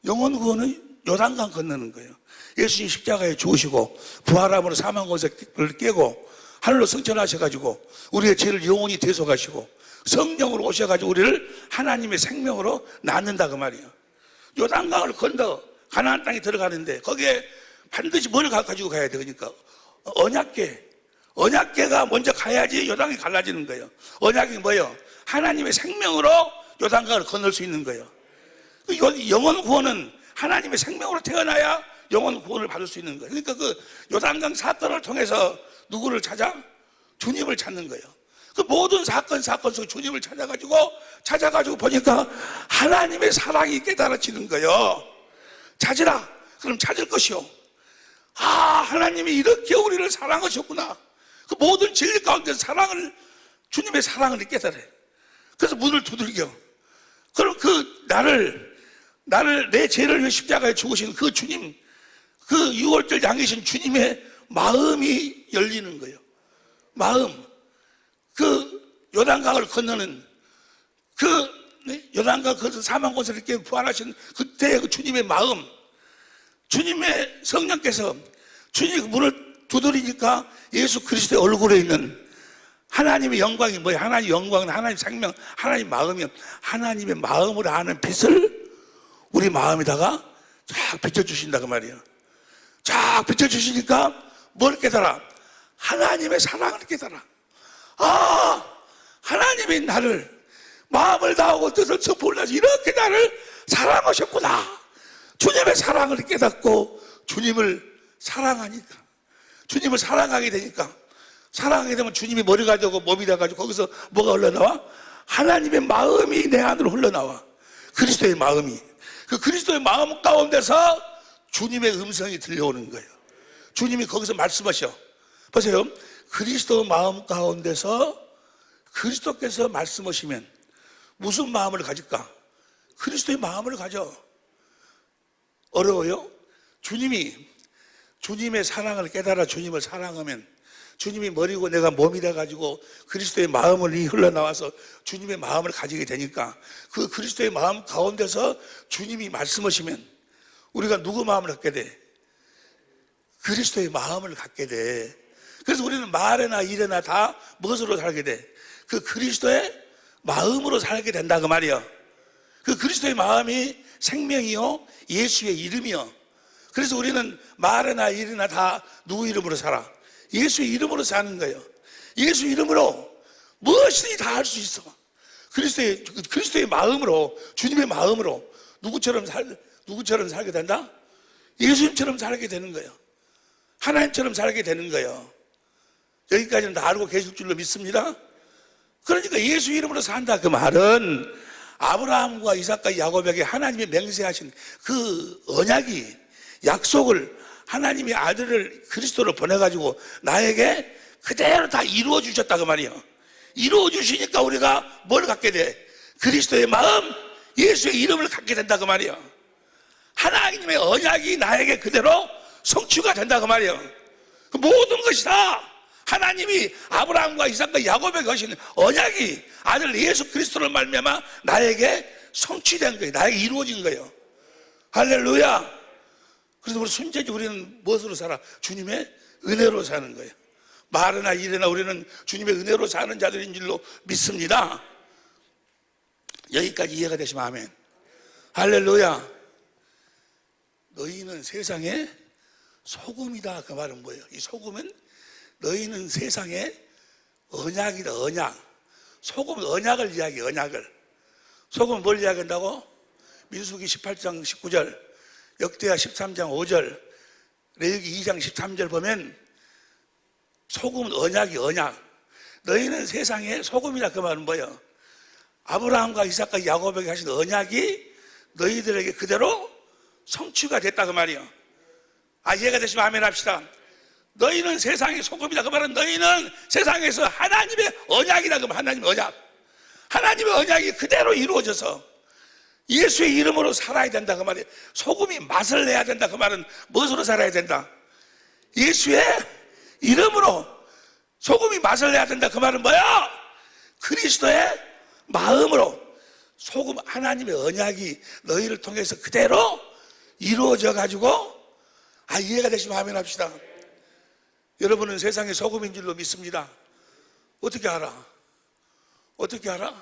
영혼 구원은 요단강 건너는 거예요. 예수님 십자가에 죽으시고 부활함으로 사망 권세를 깨고 하늘로 승천하셔가지고 우리의 죄를 영원히 대속하시고 성령으로 오셔가지고 우리를 하나님의 생명으로 낳는다 그 말이에요. 요단강을 건너 가나안 땅에 들어가는데 거기에 반드시 뭘 가지고 가야 돼? 그러니까 언약궤가 먼저 가야지 요단이 갈라지는 거예요. 언약이 뭐예요? 하나님의 생명으로 요단강을 건널 수 있는 거예요. 영원 구원은 하나님의 생명으로 태어나야 영원 구원을 받을 수 있는 거예요. 그러니까 그 요단강 사건을 통해서 누구를 찾아? 주님을 찾는 거예요. 그 모든 사건 속에 주님을 찾아가지고 보니까 하나님의 사랑이 깨달아지는 거예요. 찾으라. 그럼 찾을 것이요. 하나님이 이렇게 우리를 사랑하셨구나. 그 모든 진리 가운데 주님의 사랑을 깨달아요. 그래서 문을 두들겨. 그럼 그 나를 내 죄를 위해 십자가에 죽으신 그 주님, 그 6월절 양이신 주님의 마음이 열리는 거예요. 마음. 그 요단강을 건너는 요단강 그 사망고에서 이렇게 부활하신 그때의 그 주님의 마음, 주님의 성령께서 주님이 문을 두드리니까 예수 그리스도의 얼굴에 있는 하나님의 영광이 뭐예요? 하나님의 영광은 하나님 생명, 하나님 마음이요. 하나님의 마음으로 아는 빛을 우리 마음에다가 쫙 비춰주신다 그 말이에요. 쫙 비춰주시니까 뭘 깨달아? 하나님의 사랑을 깨달아. 하나님이 나를 마음을 다하고 뜻을 섭올라서 이렇게 나를 사랑하셨구나. 주님의 사랑을 깨닫고 주님을 사랑하니까, 주님을 사랑하게 되니까, 사랑하게 되면 주님이 머리가 되고 몸이 돼가지고 거기서 뭐가 흘러나와? 하나님의 마음이 내 안으로 흘러나와. 그리스도의 마음이. 그 그리스도의 마음 가운데서 주님의 음성이 들려오는 거예요. 주님이 거기서 말씀하셔. 보세요. 그리스도 마음 가운데서 그리스도께서 말씀하시면 무슨 마음을 가질까? 그리스도의 마음을 가져. 어려워요? 주님의 사랑을 깨달아 주님을 사랑하면 주님이 머리고 내가 몸이 돼가지고 그리스도의 마음을 흘러나와서 주님의 마음을 가지게 되니까 그 그리스도의 마음 가운데서 주님이 말씀하시면 우리가 누구 마음을 갖게 돼? 그리스도의 마음을 갖게 돼. 그래서 우리는 말에나 일에나 다 무엇으로 살게 돼? 그 그리스도의 마음으로 살게 된다 그 말이야. 그 그리스도의 마음이 생명이요 예수의 이름이요. 그래서 우리는 말에나 일에나 다 누구 이름으로 살아? 예수의 이름으로 사는 거예요. 예수 이름으로 무엇이든지 다 할 수 있어. 그리스도의 마음으로, 주님의 마음으로 누구처럼 살게 된다? 예수님처럼 살게 되는 거예요. 하나님처럼 살게 되는 거예요. 여기까지는 다 알고 계실 줄로 믿습니다. 그러니까 예수 이름으로 산다 그 말은 아브라함과 이삭과 야곱에게 하나님이 맹세하신 그 언약이, 약속을 하나님이 아들을 그리스도로 보내가지고 나에게 그대로 다 이루어 주셨다 그 말이에요. 이루어 주시니까 우리가 뭘 갖게 돼? 그리스도의 마음, 예수의 이름을 갖게 된다 그 말이에요. 하나님의 언약이 나에게 그대로 성취가 된다 그 말이에요. 그 모든 것이 다 하나님이 아브라함과 이삭과 야곱에게 하신 언약이 아들 예수 그리스도를 말미암아 나에게 성취된 거예요. 나에게 이루어진 거예요. 할렐루야. 그래서 우리 순전히 우리는 무엇으로 살아? 주님의 은혜로 사는 거예요. 말이나 일이나 우리는 주님의 은혜로 사는 자들인 줄로 믿습니다. 여기까지 이해가 되시면 아멘. 할렐루야. 너희는 세상의 소금이다 그 말은 뭐예요? 이 소금은 너희는 세상의 언약이다. 언약. 소금은 언약을 이야기해. 언약을. 소금은 뭘 이야기한다고? 민수기 18장 19절, 역대하 13장 5절, 레위기 2장 13절 보면 소금은 언약이 언약. 너희는 세상의 소금이다 그 말은 뭐예요? 아브라함과 이삭과 야곱에게 하신 언약이 너희들에게 그대로 성취가 됐다 그 말이에요. 이해가 되시면 아멘 합시다. 너희는 세상의 소금이다 그 말은 너희는 세상에서 하나님의 언약이다 그 말. 하나님의 언약. 하나님의 언약이 그대로 이루어져서 예수의 이름으로 살아야 된다 그 말이에요. 소금이 맛을 내야 된다 그 말은 무엇으로 살아야 된다? 예수의 이름으로 소금이 맛을 내야 된다 그 말은 뭐야? 그리스도의 마음으로 소금 하나님의 언약이 너희를 통해서 그대로 이루어져 가지고 이해가 되시면 아멘 합시다. 여러분은 세상의 소금인 줄로 믿습니다. 어떻게 알아? 어떻게 알아?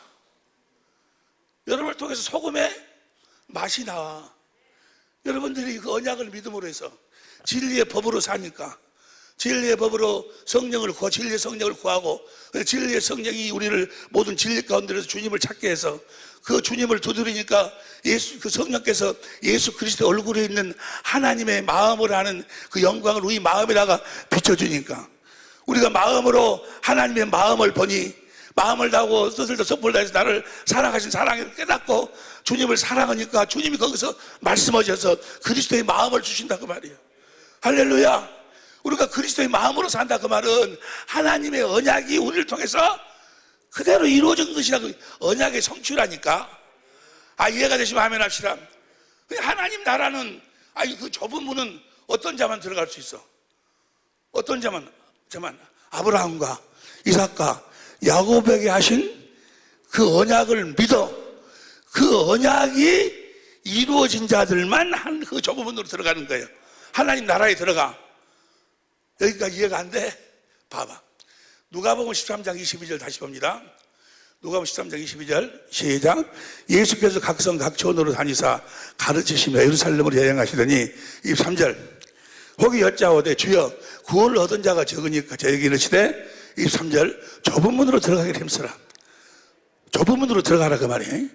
여러분을 통해서 소금의 맛이 나와. 여러분들이 그 언약을 믿음으로 해서 진리의 법으로 사니까, 진리의 법으로 성령을 구하고, 진리의 성령을 구하고, 진리의 성령이 우리를 모든 진리 가운데서 주님을 찾게 해서 그 주님을 두드리니까 예수, 그 성령께서 예수 그리스도의 얼굴에 있는 하나님의 마음을 아는 그 영광을 우리 마음에다가 비춰주니까, 우리가 마음으로 하나님의 마음을 보니, 마음을 다하고 뜻을 다 섭을 다해서 나를 사랑하신 사랑을 깨닫고 주님을 사랑하니까 주님이 거기서 말씀하셔서 그리스도의 마음을 주신다 그 말이에요. 할렐루야. 우리가 그리스도의 마음으로 산다 그 말은 하나님의 언약이 우리를 통해서 그대로 이루어진 것이라. 그 언약의 성취라니까. 이해가 되시면 아멘 합시다. 하나님 나라는, 그 좁은 문은 어떤 자만 들어갈 수 있어? 어떤 자만 아브라함과 이삭과 야곱에게 하신 그 언약을 믿어 그 언약이 이루어진 자들만 한 그 좁은 문으로 들어가는 거예요. 하나님 나라에 들어가. 여기까지 이해가 안 돼? 봐봐. 누가복음 13장 22절 다시 봅니다. 누가복음 13장 22절 시작. 예수께서 각성 각촌으로 다니사 가르치시며 예루살렘으로 여행하시더니 23절 혹이 여짜오되 주여 구원을 얻은 자가 적으니까 저에게 이르시되 23절 좁은 문으로 들어가기를 힘쓰라. 좁은 문으로 들어가라 그 말이에요.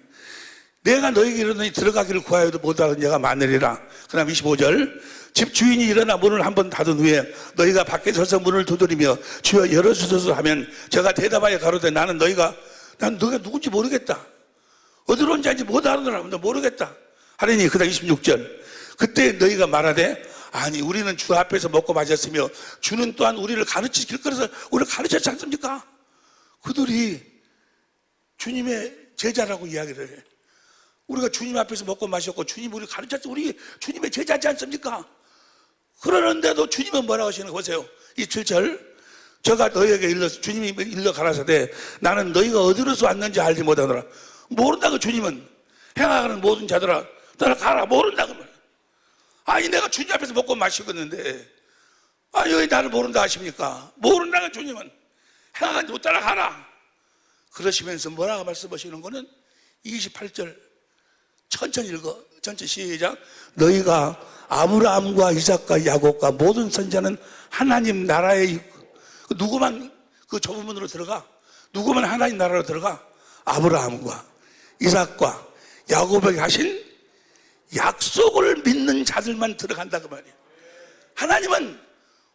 내가 너에게 이르노니 들어가기를 구하여도 못하는 자가 많으리라. 그 다음 25절 집 주인이 일어나 문을 한번 닫은 후에 너희가 밖에 서서 문을 두드리며 주여 열어주소서 하면 제가 대답하여 가로되 난 너희가 누군지 모르겠다. 어디로 온 자인지 못 알아들어. 모르겠다 하리니 그 다음 26절 그때 너희가 말하되 아니 우리는 주 앞에서 먹고 마셨으며 주는 또한 우리를 가르치 길거리에서 우리를 가르쳤지 않습니까? 그들이 주님의 제자라고 이야기를 해. 우리가 주님 앞에서 먹고 마셨고 주님 우리를 가르쳤지, 우리 주님의 제자지 않습니까? 그러는데도 주님은 뭐라고 하시는 거 보세요. 27절 저가 너희에게 주님이 일러 가라사대 나는 너희가 어디로서 왔는지 알지 못하노라. 모른다고. 주님은 행하는 모든 자들아 너라 가라. 모른다고 말이야. 아니 내가 주님 앞에서 먹고 마시고 있는데 왜 나를 모른다 하십니까? 모른다고. 주님은 행하는 못 따라가라. 그러시면서 뭐라고 말씀하시는 거는 28절 천천히 읽어. 전체 시작. 너희가 아브라함과 이삭과 야곱과 모든 선자는 하나님 나라에 있고, 누구만 그 좁은 문으로 들어가? 누구만 하나님 나라로 들어가? 아브라함과 이삭과 야곱에게 하신 약속을 믿는 자들만 들어간다 그 말이에요. 하나님은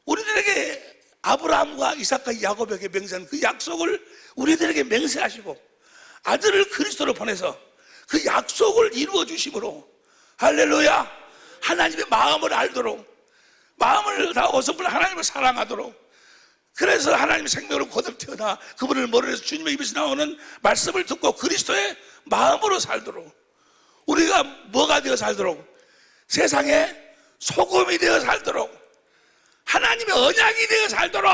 우리들에게 아브라함과 이삭과 야곱에게 맹세한 그 약속을 우리들에게 맹세하시고 아들을 그리스도로 보내서 그 약속을 이루어 주심으로, 할렐루야, 하나님의 마음을 알도록, 마음을 다하고 선불 하나님을 사랑하도록, 그래서 하나님의 생명으로 거듭 태어나 그분을 모르면서 주님의 입에서 나오는 말씀을 듣고 그리스도의 마음으로 살도록, 우리가 뭐가 되어 살도록? 세상에 소금이 되어 살도록, 하나님의 언약이 되어 살도록,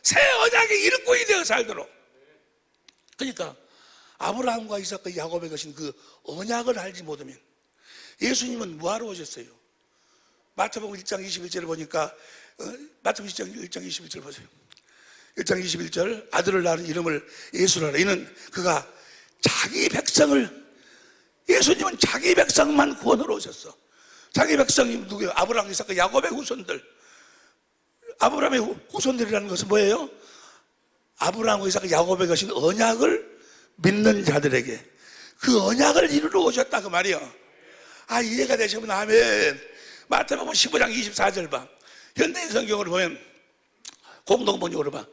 새 언약의 일꾼이 되어 살도록. 그러니까 아브라함과 이삭과 야곱에 계신 그 언약을 알지 못하면, 예수님은 뭐하러 오셨어요? 마태복음 1장 21절을 보니까, 마태복음 1장 21절 보세요. 1장 21절 아들을 낳은 이름을 예수라 하라. 이는 그가 자기 백성을, 예수님은 자기 백성만 구원하러 오셨어. 자기 백성이 누구예요? 아브라함, 이삭과 야곱의 후손들. 아브라함의 후손들이라는 것은 뭐예요? 아브라함과 이삭과 야곱에 계신 언약을 믿는 자들에게 그 언약을 이루러 오셨다 그 말이요. 이해가 되시면 아멘. 마태복음 15장 24절 봐. 현대인 성경으로 보면, 공동번역으로 봐.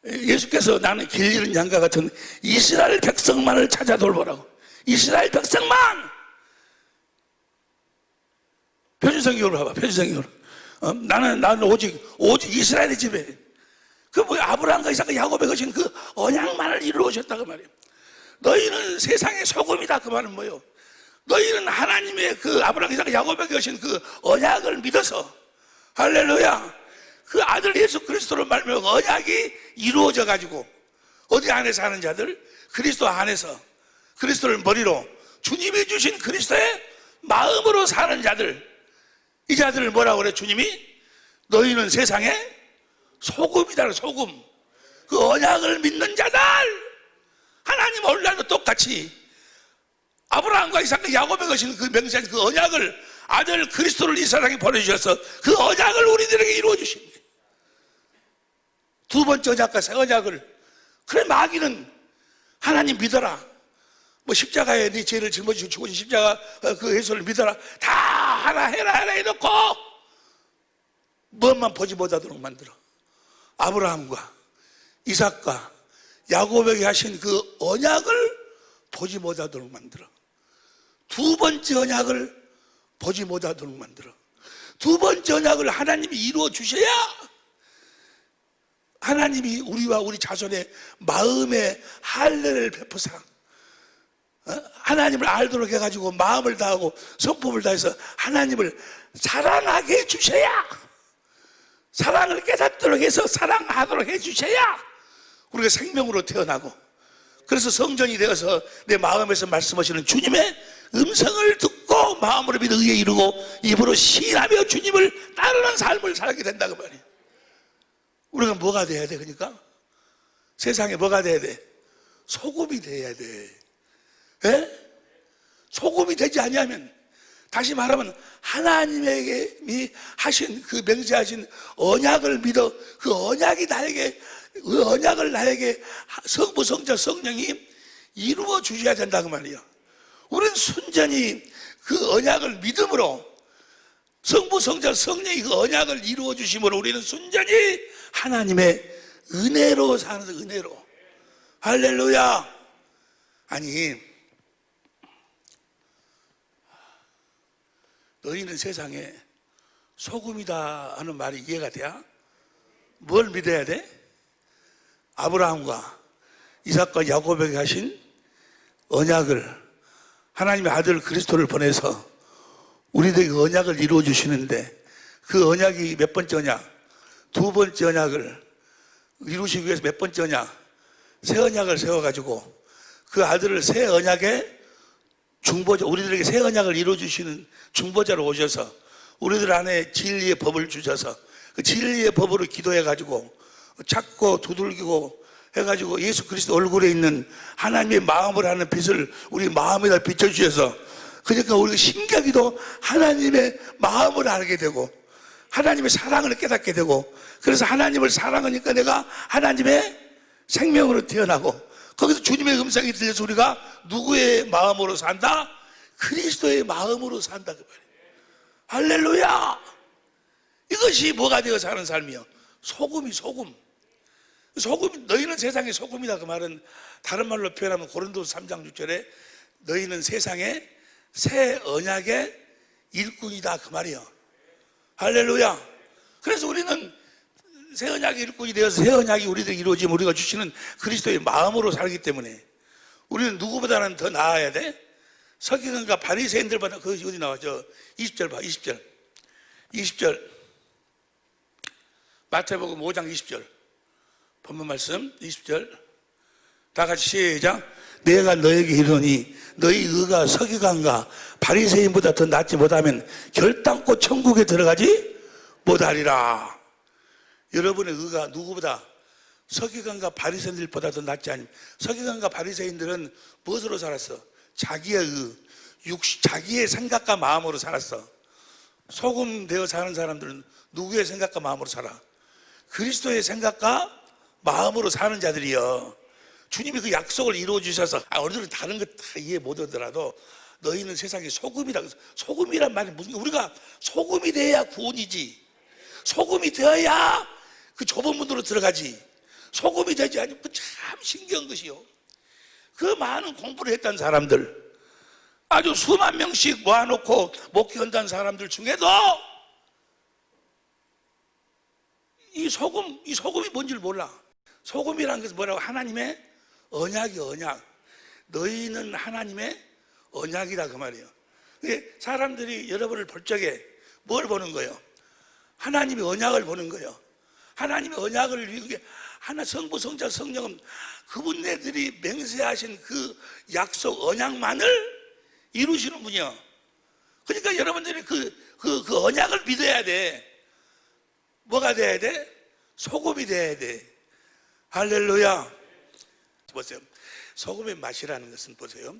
예수께서 나는 길 잃은 양과 같은 이스라엘 백성만을 찾아 돌보라고. 이스라엘 백성만. 표준성경으로 봐봐. 표준성경으로. 나는 오직 이스라엘의 집에, 그 아브라함과 이삭과 야곱에 거신 그 언약만을 이루어 오셨다 그 말이에요. 너희는 세상의 소금이다 그 말은 뭐예요? 너희는 하나님의 그 아브라함, 이삭과 야곱에 거신 그 언약을 믿어서, 할렐루야, 그 아들 예수 그리스도로 말미암아 언약이 이루어져 가지고 어디 안에서 하는 자들? 그리스도 안에서 그리스도를 머리로 주님이 주신 그리스도의 마음으로 사는 자들, 이 자들을 뭐라고 그래? 주님이 너희는 세상의 소금이다. 소금. 그 언약을 믿는 자들, 하나님 오늘날도 똑같이 아브라함과 이삭과 야곱에 거신 그 맹세한 그 언약을 아들 그리스도를 이 세상에 보내주셔서 그 언약을 우리들에게 이루어 주신 거예요. 두 번째 언약과 새 언약을. 그래 마귀는 하나님 믿어라, 뭐 십자가에 네 죄를 짊어지고 죽으신 십자가 그 예수를 믿어라, 다 하라 해라 해놓고 무엇만 보지 못하도록 만들어. 아브라함과 이삭과 야곱에게 하신 그 언약을 보지 못하도록 만들어. 두 번째 언약을 보지 못하도록 만들어. 두 번째 언약을 하나님이 이루어 주셔야 하나님이 우리와 우리 자손의 마음의 할례를 베푸사 하나님을 알도록 해가지고 마음을 다하고 성품을 다해서 하나님을 사랑하게 해주셔야, 사랑을 깨닫도록 해서 사랑하도록 해주셔야 우리가 생명으로 태어나고, 그래서 성전이 되어서 내 마음에서 말씀하시는 주님의 음성을 듣고 마음으로 믿어 의에 이르고 입으로 시인하며 주님을 따르는 삶을 살게 된다 그 말이에요. 우리가 뭐가 돼야 돼? 그러니까 세상에 뭐가 돼야 돼? 소금이 돼야 돼. 에? 소금이 되지 아니하면, 다시 말하면 하나님에게 하신 그 맹세하신 언약을 믿어 그 언약이 나에게, 그 언약을 나에게 성부 성자 성령이 이루어 주셔야 된다 그 말이에요. 우리는 순전히 그 언약을 믿음으로 성부 성자 성령이 그 언약을 이루어 주심으로 우리는 순전히 하나님의 은혜로 사는, 은혜로. 할렐루야. 아니, 너희는 세상에 소금이다 하는 말이 이해가 돼야? 뭘 믿어야 돼? 아브라함과 이삭과 야곱에게 하신 언약을, 하나님의 아들 그리스도를 보내서 우리들에게 그 언약을 이루어 주시는데, 그 언약이 몇 번째 언약? 두 번째 언약을 이루시기 위해서 몇 번째 언약? 새 언약을 세워가지고 그 아들을 새 언약의 중보자, 우리들에게 새 언약을 이루어 주시는 중보자로 오셔서 우리들 안에 진리의 법을 주셔서 그 진리의 법으로 기도해가지고 찾고 두들기고 해가지고 예수 그리스도 얼굴에 있는 하나님의 마음을 하는 빛을 우리 마음에다 비춰주셔서, 그러니까 우리가 신기하게도 하나님의 마음을 알게 되고 하나님의 사랑을 깨닫게 되고, 그래서 하나님을 사랑하니까 내가 하나님의 생명으로 태어나고, 거기서 주님의 음성이 들려서 우리가 누구의 마음으로 산다? 그리스도의 마음으로 산다 그 말이에요. 할렐루야. 이것이 뭐가 되어 사는 삶이요? 소금이 소금. 소금, 너희는 세상의 소금이다 그 말은 다른 말로 표현하면 고린도서 3장 6절에 너희는 세상의 새 언약의 일꾼이다 그 말이요. 할렐루야. 그래서 우리는 새 언약의 일꾼이 되어서 새 언약이 우리들에게 이루어지면 우리가 주시는 그리스도의 마음으로 살기 때문에 우리는 누구보다는 더 나아야 돼. 서기관과 바리새인들보다, 그것이 어디 나와? 저 20절 봐. 20절 마태복음 5장 20절 본문 말씀 20절 다 같이 시작. 내가 너에게 이르노니 너희 의가 서기관과 바리새인보다 더 낫지 못하면 결단코 천국에 들어가지 못하리라. 여러분의 의가 누구보다 서기관과 바리새인들보다 더 낫지 않으면, 서기관과 바리새인들은 무엇으로 살았어? 자기의 자기의 생각과 마음으로 살았어. 소금 되어 사는 사람들은 누구의 생각과 마음으로 살아? 그리스도의 생각과 마음으로 사는 자들이여. 주님이 그 약속을 이루어 주셔서, 우리들은 다른 거 다 이해 못 하더라도 너희는 세상의 소금이라. 소금이란 말이 무슨, 우리가 소금이 돼야 구원이지, 소금이 되어야 그 좁은 문으로 들어가지, 소금이 되지 않으면 참 신기한 것이요. 그 많은 공부를 했던 사람들, 아주 수만 명씩 모아놓고 목회한다는 사람들 중에도 이 소금이 뭔지를 몰라. 소금이라는 것은 뭐라고? 하나님의 언약이 언약. 너희는 하나님의 언약이다 그 말이에요. 사람들이 여러분을 볼 적에 뭘 보는 거예요? 하나님의 언약을 보는 거예요. 하나님의 언약을 위해 하나 성부 성자 성령은 그분네들이 맹세하신 그 약속 언약만을 이루시는 분이요. 그러니까 여러분들이 그 언약을 믿어야 돼. 뭐가 돼야 돼? 소금이 돼야 돼. 할렐루야. 보세요. 소금의 맛이라는 것은 보세요.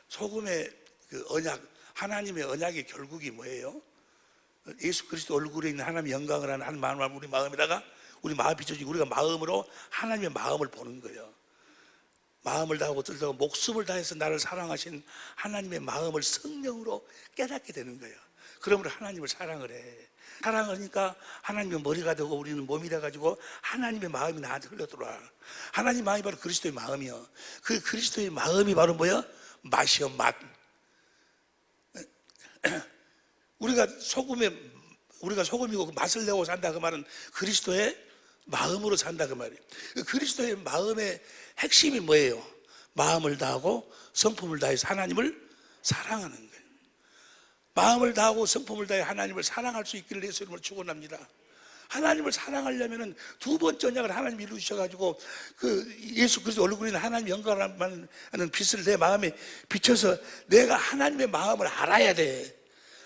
소금의 그 언약, 하나님의 언약의 결국이 뭐예요? 예수 그리스도 얼굴에 있는 하나님의 영광을 하는 한 마음을 우리 마음에다가 우리 마음 비춰지고 우리가 마음으로 하나님의 마음을 보는 거예요. 마음을 다하고 뜻하고 목숨을 다해서 나를 사랑하신 하나님의 마음을 성령으로 깨닫게 되는 거예요. 그러므로 하나님을 사랑을 해. 사랑하니까 하나님의 머리가 되고 우리는 몸이 돼가지고 하나님의 마음이 나한테 흘러들어와. 하나님 마음이 바로 그리스도의 마음이요. 그 그리스도의 마음이 바로 뭐야? 맛이요, 맛. 우리가 소금이고 그 맛을 내고 산다 그 말은 그리스도의 마음으로 산다 그 말이에요. 그리스도의 마음의 핵심이 뭐예요? 마음을 다하고 성품을 다해서 하나님을 사랑하는 거예요. 마음을 다하고 성품을 다해 하나님을 사랑할 수 있기를 예수 이름으로 축원합니다. 하나님을 사랑하려면은 두 번째 언약을 하나님이 이루셔가지고 그 예수 그리스도 얼굴에 있는 하나님 영광을 하는 빛을 내 마음에 비춰서 내가 하나님의 마음을 알아야 돼.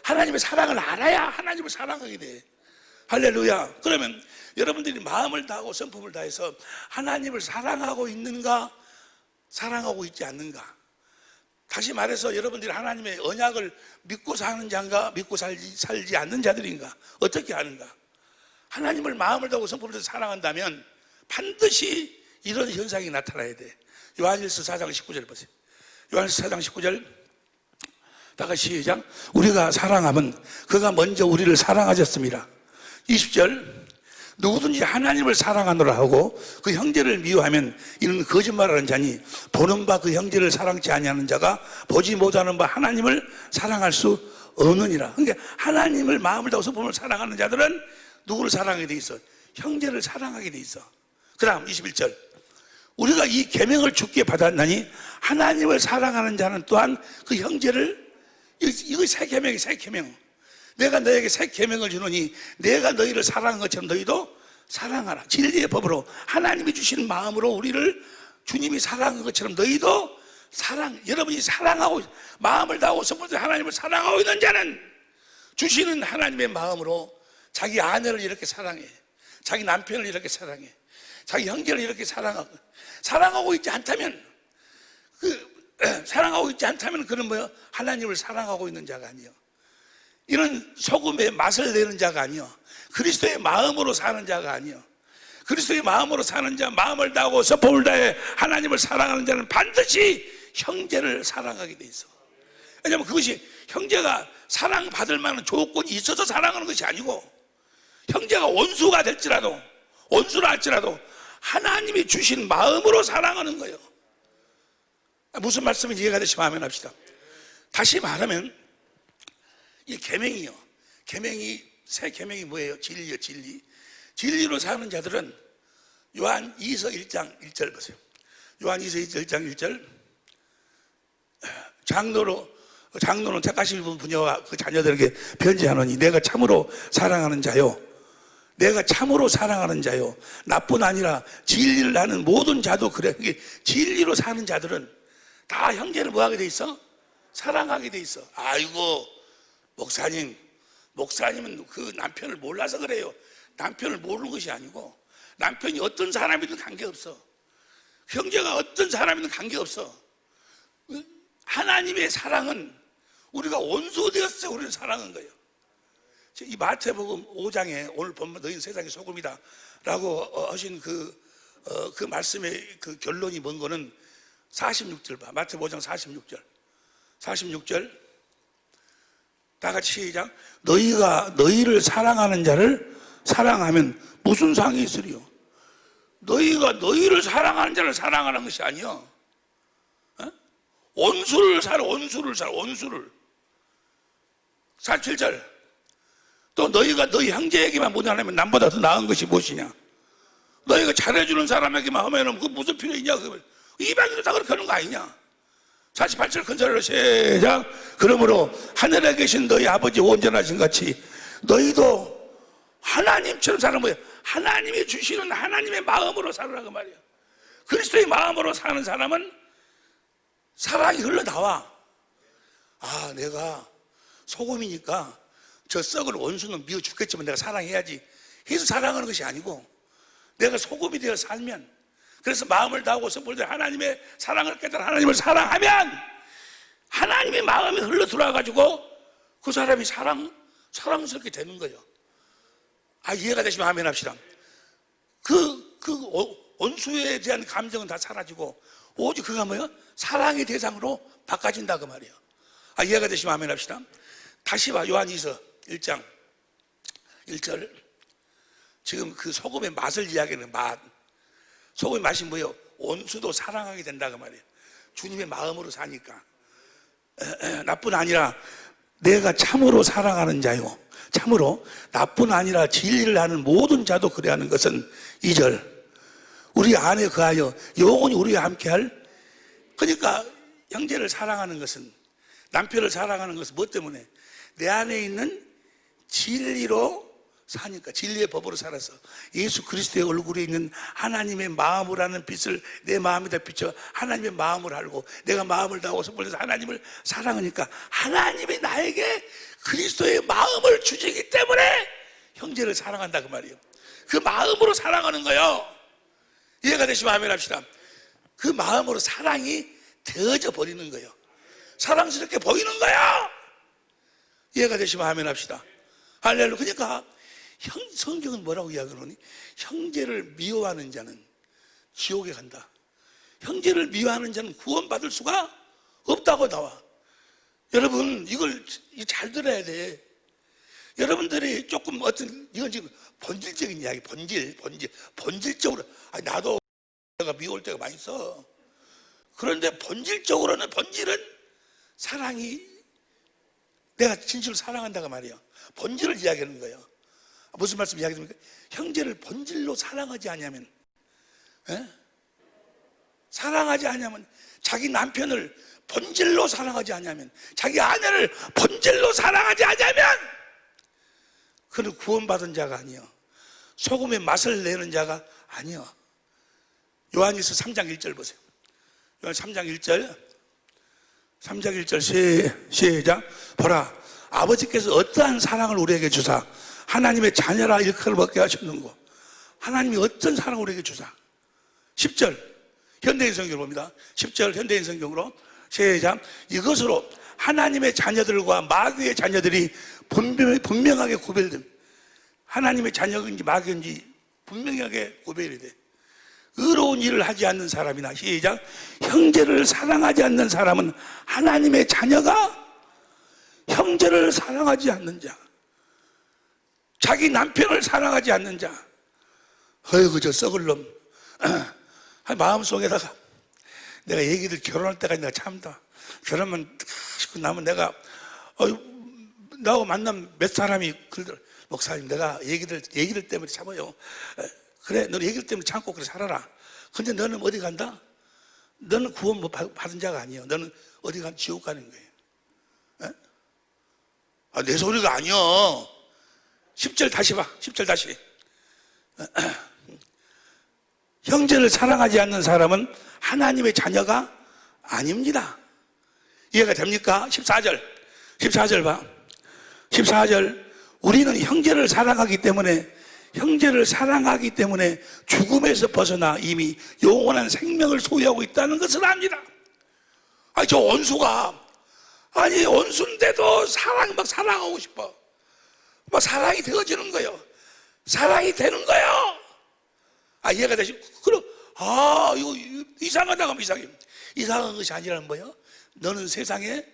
하나님의 사랑을 알아야 하나님을 사랑하게 돼. 할렐루야. 그러면 여러분들이 마음을 다하고 성품을 다해서 하나님을 사랑하고 있는가, 사랑하고 있지 않는가? 다시 말해서 여러분들이 하나님의 언약을 믿고 사는 자인가, 믿고 살지 않는 자들인가? 어떻게 하는가? 하나님을 마음을 다하고 성품을 다해서 사랑한다면 반드시 이런 현상이 나타나야 돼. 요한일서 4장 19절 보세요. 요한일서 4장 19절 다 같이 시작. 우리가 사랑하면 그가 먼저 우리를 사랑하셨습니다. 20절 누구든지 하나님을 사랑하노라 하고 그 형제를 미워하면 이는 거짓말하는 자니 보는 바 그 형제를 사랑치 아니하는 자가 보지 못하는 바 하나님을 사랑할 수 없느니라. 그러니까 하나님을 마음을 다해서 성품을 사랑하는 자들은 누구를 사랑하게 돼 있어? 형제를 사랑하게 돼 있어. 그 다음 21절 우리가 이 계명을 주께 받았나니 하나님을 사랑하는 자는 또한 그 형제를 이거 새 계명이 새 계명. 내가 너에게 새 계명을 주노니 내가 너희를 사랑한 것처럼 너희도 사랑하라. 진리의 법으로 하나님이 주신 마음으로 우리를 주님이 사랑한 것처럼 너희도 여러분이 사랑하고 마음을 다하고 성품을 하나님을 사랑하고 있는 자는 주시는 하나님의 마음으로 자기 아내를 이렇게 사랑해. 자기 남편을 이렇게 사랑해. 자기 형제를 이렇게 사랑하고 있지 않다면 그는 뭐예요? 하나님을 사랑하고 있는 자가 아니에요. 이런 소금의 맛을 내는 자가 아니요. 그리스도의 마음으로 사는 자가 아니요. 그리스도의 마음으로 사는 자, 마음을 다하고 성품을 다해 하나님을 사랑하는 자는 반드시 형제를 사랑하게 돼 있어. 왜냐하면 그것이 형제가 사랑받을 만한 조건이 있어서 사랑하는 것이 아니고 형제가 원수가 될지라도 원수라 할지라도 하나님이 주신 마음으로 사랑하는 거예요. 무슨 말씀인지 이해가 되시면 아멘 합시다. 다시 말하면 이 계명이요. 새 계명이 뭐예요? 진리요, 진리. 진리로 사는 자들은 요한 2서 1장 1절 보세요. 요한 2서 1장 1절. 장로는 택하신 부녀와 그 자녀들에게 편지하노니 내가 참으로 사랑하는 자요. 내가 참으로 사랑하는 자요. 나뿐 아니라 진리를 하는 모든 자도 그래. 진리로 사는 자들은 다 형제를 뭐하게 돼 있어? 사랑하게 돼 있어. 아이고 목사님은 그 남편을 몰라서 그래요. 남편을 모르는 것이 아니고 남편이 어떤 사람이든 관계없어. 형제가 어떤 사람이든 관계없어. 하나님의 사랑은 우리가 원수 되었을 때 우리는 사랑한 거예요. 이 마태복음 5장에 오늘 본문 너희는 세상의 소금이다 라고 하신 그 말씀의 그 결론이 뭔 거는 46절 봐. 마태복음 5장 46절 다 같이 시작. 너희가 너희를 사랑하는 자를 사랑하면 무슨 상이 있으리요? 너희가 너희를 사랑하는 자를 사랑하는 것이 아니요. 원수를 47절 또 너희가 너희 형제에게만 못하면 남보다 더 나은 것이 무엇이냐? 너희가 잘해주는 사람에게만 하면 그 무슨 필요 있냐? 이방인도 다 그렇게 하는 거 아니냐? 48절 큰 소리로 시작. 그러므로 하늘에 계신 너희 아버지 온전하신 같이 너희도 하나님처럼 사는 거예요. 하나님이 주시는 하나님의 마음으로 살으라고 말이에요. 그리스도의 마음으로 사는 사람은 사랑이 흘러나와. 아, 내가 소금이니까 저 썩을 원수는 미워 죽겠지만 내가 사랑해야지 해서 사랑하는 것이 아니고 내가 소금이 되어 살면 그래서 마음을 다하고 선포를 하나님의 사랑을 깨달아 하나님을 사랑하면 하나님의 마음이 흘러 들어와가지고 그 사람이 사랑스럽게 되는 거예요. 이해가 되시면 아멘 합시다. 원수에 대한 감정은 다 사라지고 오직 그가 뭐예요? 사랑의 대상으로 바꿔진다 그 말이에요. 이해가 되시면 아멘 합시다. 다시 봐. 요한이서 1장 1절. 지금 그 소금의 맛을 이야기하는 맛. 소금의 맛이 뭐예요? 원수도 사랑하게 된다 그 말이에요. 주님의 마음으로 사니까. 나뿐 아니라 내가 참으로 사랑하는 자요, 참으로 나뿐 아니라 진리를 하는 모든 자도 그래 하는 것은 2절. 우리 안에 거하여 영원히 우리와 함께할. 그러니까 형제를 사랑하는 것은, 남편을 사랑하는 것은 뭐 때문에? 내 안에 있는 진리로 사니까. 진리의 법으로 살아서 예수 그리스도의 얼굴에 있는 하나님의 마음을 아는 빛을 내 마음에다 비춰 하나님의 마음을 알고 내가 마음을 다하고 선포해서 하나님을 사랑하니까 하나님이 나에게 그리스도의 마음을 주시기 때문에 형제를 사랑한다 그 말이에요. 그 마음으로 사랑하는 거예요. 이해가 되시면 아멘 합시다. 그 마음으로 사랑이 되어져 버리는 거예요. 사랑스럽게 보이는 거예요. 이해가 되시면 아멘 합시다. 할렐루야. 그러니까 성경은 뭐라고 이야기하니? 형제를 미워하는 자는 지옥에 간다. 형제를 미워하는 자는 구원받을 수가 없다고 나와. 여러분 이걸 잘 들어야 돼. 여러분들이 조금 이건 지금 본질적인 이야기. 본질적으로 나도 내가 미워할 때가 많이 있어. 그런데 본질은 사랑이, 내가 진실로 사랑한다가 말이야. 본질을 이야기하는 거예요. 무슨 말씀 이야기합니까? 형제를 본질로 사랑하지 않으면, 사랑하지 않으면, 자기 남편을 본질로 사랑하지 않으면, 자기 아내를 본질로 사랑하지 않으면 그는 구원받은 자가 아니요, 소금의 맛을 내는 자가 아니요. 요한일서 3장 1절 보세요. 요한 3장 1절 시작. 보라, 아버지께서 어떠한 사랑을 우리에게 주사 하나님의 자녀라 일컬을 먹게 하셨는고. 하나님이 어떤 사랑을 우리에게 주사. 10절 현대인 성경을 봅니다. 10절 현대인 성경으로 시작. 이것으로 하나님의 자녀들과 마귀의 자녀들이 분명하게 구별됨. 하나님의 자녀인지 마귀인지 분명하게 구별이 돼. 의로운 일을 하지 않는 사람이나 시작. 형제를 사랑하지 않는 사람은 하나님의 자녀가 형제를 사랑하지 않는 자, 자기 남편을 사랑하지 않는 자. 어이구 저 썩을 놈. 마음속에다가 내가 얘기들 결혼할 때까지 내가 참다. 결혼만 시고 나면 내가 나하고 만난 몇 사람이 그러더라. 목사님 내가 얘기들 때문에 참아요. 그래 너는 얘기들 때문에 참고 그래 살아라. 근데 너는 어디 간다? 너는 구원 뭐 받은 자가 아니야. 너는 어디 간 지옥 가는 거예요. 내 소리가 아니여. 10절 다시 봐. 10절 다시. 형제를 사랑하지 않는 사람은 하나님의 자녀가 아닙니다. 이해가 됩니까? 14절 봐. 14절. 우리는 형제를 사랑하기 때문에 죽음에서 벗어나 이미 영원한 생명을 소유하고 있다는 것을 압니다. 저 원수가, 원수인데도 막 사랑하고 싶어. 막 사랑이 되어지는 거예요. 사랑이 되는 거예요. 이해가 되시고, 그럼, 이거 이상하다고 하면 이상해. 이상한 것이 아니라 뭐예요? 너는 세상의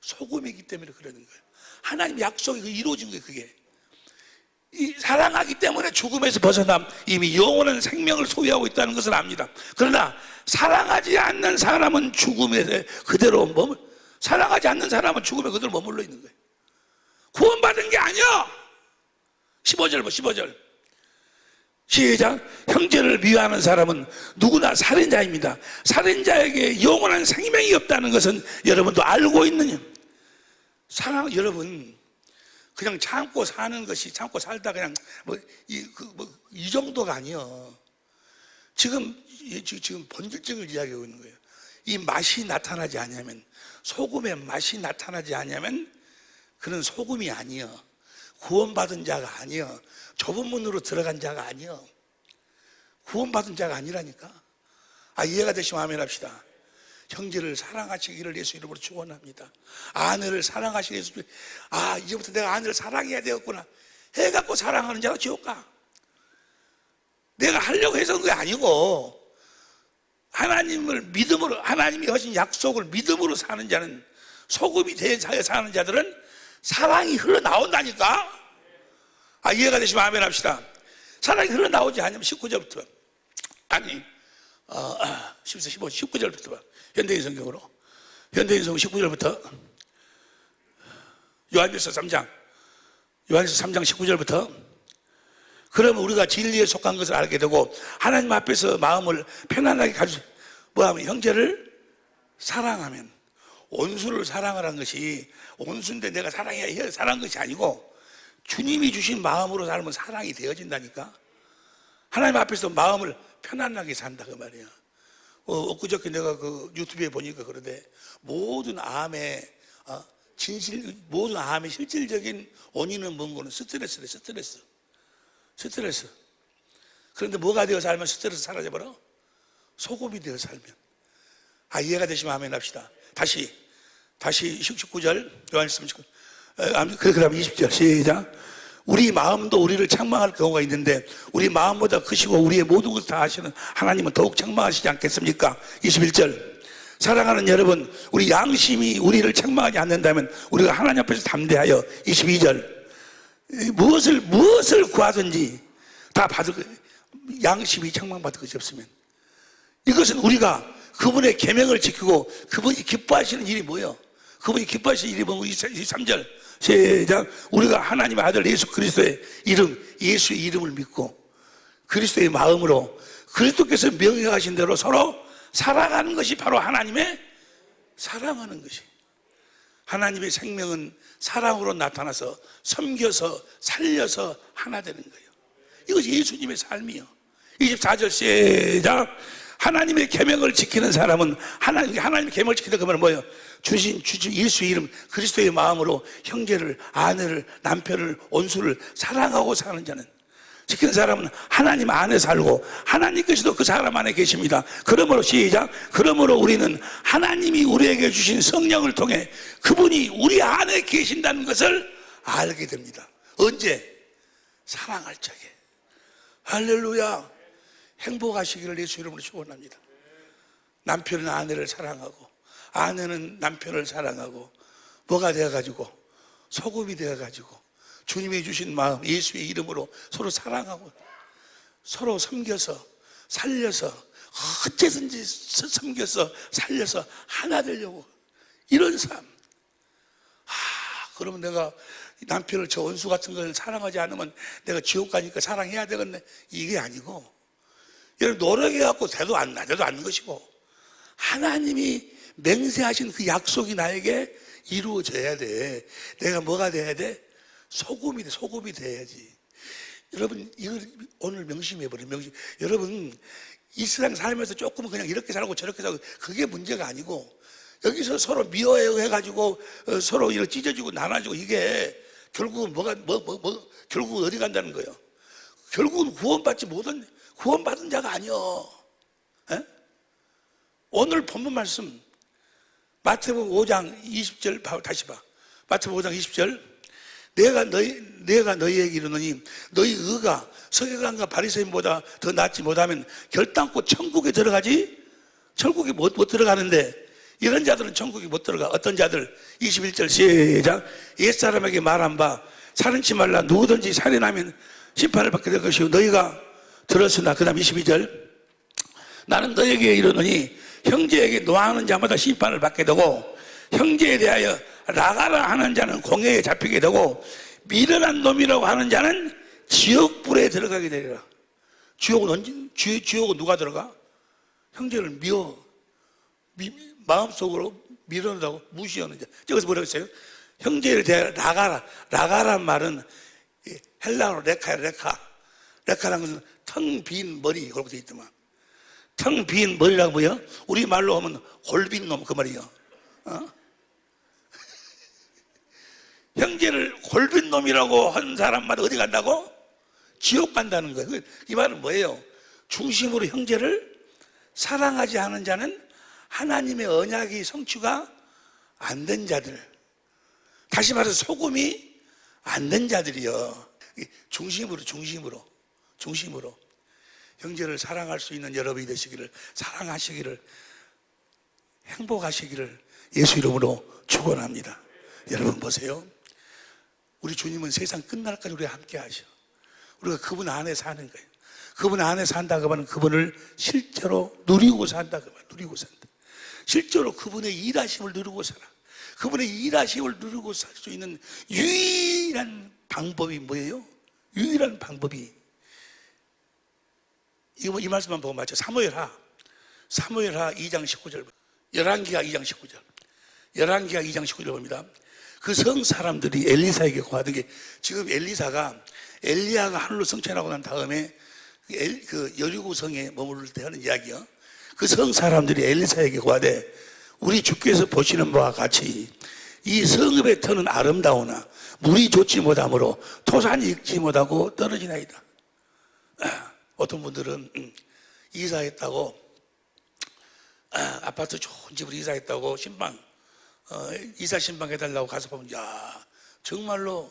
소금이기 때문에 그러는 거예요. 하나님 약속이 이루어진 거예요, 그게. 사랑하기 때문에 죽음에서 벗어나 이미 영원한 생명을 소유하고 있다는 것을 압니다. 그러나 사랑하지 않는 사람은 죽음에 그대로 사랑하지 않는 사람은 죽음에 그대로 머물러 있는 거예요. 구원받은 게 아니야. 15절 봐. 15절 시작. 형제를 미워하는 사람은 누구나 살인자입니다. 살인자에게 영원한 생명이 없다는 것은 여러분도 알고 있느냐. 여러분 그냥 참고 사는 것이, 참고 살다 그냥 이 정도가 아니요. 지금 본질적인 이야기하고 있는 거예요. 이 맛이 나타나지 않으면, 소금의 맛이 나타나지 않으면 그는 소금이 아니요, 구원받은 자가 아니요, 좁은 문으로 들어간 자가 아니요, 구원받은 자가 아니라니까. 이해가 되시면 아멘 합시다. 형제를 사랑하시기를 예수 이름으로 축원합니다. 아내를 사랑하시기를 예수. 이제부터 내가 아내를 사랑해야 되겠구나 해갖고 사랑하는 자가 지옥 가. 내가 하려고 해서 그게 아니고, 하나님을 믿음으로, 하나님이 하신 약속을 믿음으로 사는 자는, 소금이 된 사회 사는 자들은 사랑이 흘러나온다니까. 이해가 되시면 아멘 합시다. 사랑이 흘러나오지 않으면 19절부터 14, 15, 19절부터 봐. 현대인 성경으로. 현대인 성경 19절부터 요한일서 3장 19절부터 그러면 우리가 진리에 속한 것을 알게 되고 하나님 앞에서 마음을 편안하게 가지고 뭐하면 형제를 사랑하면, 원수를 사랑하라는 것이 원수인데 내가 사랑해야 사랑한 것이 아니고 주님이 주신 마음으로 살면 사랑이 되어진다니까. 하나님 앞에서 마음을 편안하게 산다 그 말이야. 엊그저께 내가 그 유튜브에 보니까 그러대. 모든 암의 모든 암의 실질적인 원인은 뭔가는 스트레스래. 스트레스. 그런데 뭐가 되어 살면 스트레스 사라져버려? 소금이 되어 살면. 이해가 되시면 아멘 합시다. 다시 19절 요한일서 19. 그럼 20절 시작. 우리 마음도 우리를 책망할 경우가 있는데 우리 마음보다 크시고 우리의 모든 것을 다 아시는 하나님은 더욱 책망하시지 않겠습니까? 21절. 사랑하는 여러분, 우리 양심이 우리를 책망하지 않는다면 우리가 하나님 앞에서 담대하여. 22절. 무엇을 구하든지 다 받을 거예요. 양심이 책망받을 것이 없으면. 이것은 우리가 그분의 계명을 지키고 그분이 기뻐하시는 일이 뭐예요? 그분이 기뻐하시는 일이 뭐고? 23절 시작. 우리가 하나님의 아들 예수 그리스도의 이름, 예수의 이름을 믿고 그리스도의 마음으로 그리스도께서 명령하신 대로 서로 사랑하는 것이 바로 하나님의 사랑하는 것이. 하나님의 생명은 사랑으로 나타나서 섬겨서 살려서 하나 되는 거예요. 이것이 예수님의 삶이요. 24절 시작. 하나님의 계명을 지키는 사람은 하나님의 계명을 지키는 그 말은 뭐예요? 주신 예수의 이름 그리스도의 마음으로 형제를, 아내를, 남편을, 원수를 사랑하고 사는 자는, 지키는 사람은 하나님 안에 살고 하나님께서도 그 사람 안에 계십니다. 그러므로 시작. 그러므로 우리는 하나님이 우리에게 주신 성령을 통해 그분이 우리 안에 계신다는 것을 알게 됩니다. 언제? 사랑할 적에. 할렐루야. 행복하시기를 예수 이름으로 축원합니다. 남편은 아내를 사랑하고 아내는 남편을 사랑하고 뭐가 되어가지고 소금이 되어가지고 주님이 주신 마음 예수의 이름으로 서로 사랑하고 서로 섬겨서 살려서 어째든지 섬겨서 살려서 하나 되려고 이런 삶. 그러면 내가 남편을 저 원수 같은 걸 사랑하지 않으면 내가 지옥 가니까 사랑해야 되겠네. 이게 아니고 여러분 노력해갖고 돼도 않는 것이고 하나님이 맹세하신 그 약속이 나에게 이루어져야 돼. 내가 뭐가 돼야 돼? 소금이 돼야지. 여러분 이걸 오늘 명심해버려요. 여러분 이 세상 살면서 조금은 그냥 이렇게 살고 저렇게 살고 그게 문제가 아니고 여기서 서로 미워해가지고 서로 이렇게 찢어지고 나눠지고 이게 결국은 결국은 어디 간다는 거예요? 결국은 구원받은 자가 아니요. 오늘 본문 말씀 마태복음 5장 20절 다시 봐. 마태복음 5장 20절. 내가 너희에게 이르노니 너희 의가 서기관과 바리새인보다 더 낫지 못하면 결단코 천국에 들어가지. 천국에 못 들어가는데 이런 자들은 천국에 못 들어가. 어떤 자들? 21절 시작. 옛사람에게 말한 바 살인치 말라. 누구든지 살인하면 심판을 받게 될 것이요 너희가 들었으나. 그 다음 22절. 나는 너희에게 이르노니 형제에게 노하는 자마다 심판을 받게 되고 형제에 대하여 라가라 하는 자는 공회에 잡히게 되고 미련한 놈이라고 하는 자는 지옥불에 들어가게 되리라. 지옥은 누가 들어가? 형제를 마음속으로 미련하다고 무시하는 자. 저기서 뭐라고 했어요? 형제를 대하여 라가란 말은 헬라어로 레카라는 것은 텅 빈 머리 그렇게 돼 있더만. 텅 빈 머리라고 뭐야? 우리 말로 하면 골빈 놈 그 말이요. 형제를 골빈 놈이라고 한 사람마다 어디 간다고? 지옥 간다는 거예요. 이 말은 뭐예요? 중심으로 형제를 사랑하지 않은 자는 하나님의 언약이 성취가 안 된 자들, 다시 말해서 소금이 안 된 자들이요. 중심으로 형제를 사랑할 수 있는 여러분이 되시기를, 사랑하시기를, 행복하시기를 예수 이름으로 축원합니다. 여러분 보세요. 우리 주님은 세상 끝날까지 우리와 함께 하셔. 우리가 그분 안에 사는 거예요. 그분 안에 산다고 하면 그분을 실제로 누리고 산다고 하면 누리고 산다. 실제로 그분의 일하심을 누리고 살아. 그분의 일하심을 누리고 살 수 있는 유일한 방법이 뭐예요? 유일한 방법이 이 말씀만 보고 맞죠? 사무엘하 2장 19절, 열왕기하 2장 19절, 열왕기하 2장 19절 봅니다. 그 성 사람들이 엘리사에게 고하던 게, 지금 엘리야가 하늘로 승천하고 난 다음에 그 여리고 성에 머무를 때 하는 이야기요. 그 성 사람들이 엘리사에게 고하되 우리 주께서 보시는 바와 같이 이 성읍의 터는 아름다우나 물이 좋지 못하므로 토산이 익지 못하고 떨어지나이다. 어떤 분들은 이사했다고, 아파트 좋은 집을 이사했다고 이사 신방 해달라고 가서 보면, 야, 정말로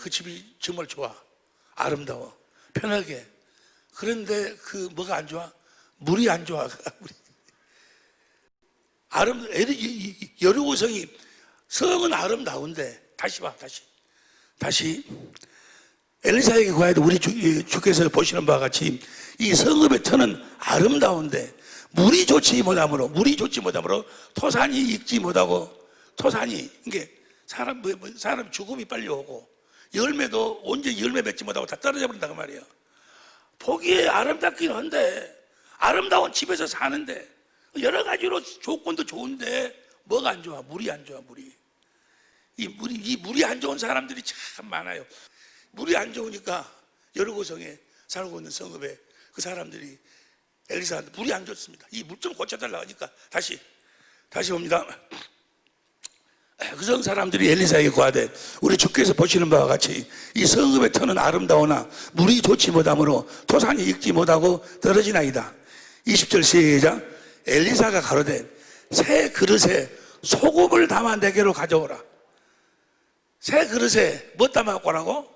그 집이 정말 좋아, 아름다워, 편하게. 그런데 그 뭐가 안 좋아? 물이 안 좋아. 여리고성이, 성은 아름다운데, 다시 엘리사에게 구하여도 우리 주께서 보시는 바와 같이 이 성읍의 터는 아름다운데 물이 좋지 못하므로 토산이 익지 못하고, 토산이 이게 사람 죽음이 빨리 오고, 열매도 온전히 열매 맺지 못하고 다 떨어져 버린다고 말이에요. 보기에 아름답긴 한데, 아름다운 집에서 사는데 여러 가지로 조건도 좋은데 뭐가 안 좋아? 물이 안 좋아. 이 물이 안 좋은 사람들이 참 많아요. 물이 안 좋으니까 여리고성에 살고 있는 성읍에 그 사람들이 엘리사한테 물이 안 좋습니다. 이 물 좀 고쳐달라고 하니까 다시 봅니다. 그 성 사람들이 엘리사에게 고하되 우리 주께서 보시는 바와 같이 이 성읍의 터는 아름다우나 물이 좋지 못하므로 토산이 익지 못하고 떨어지나이다. 20절 시작. 엘리사가 가로되 새 그릇에 소금을 담아 내게로 가져오라. 새 그릇에 뭐 담아 갖고 오라고?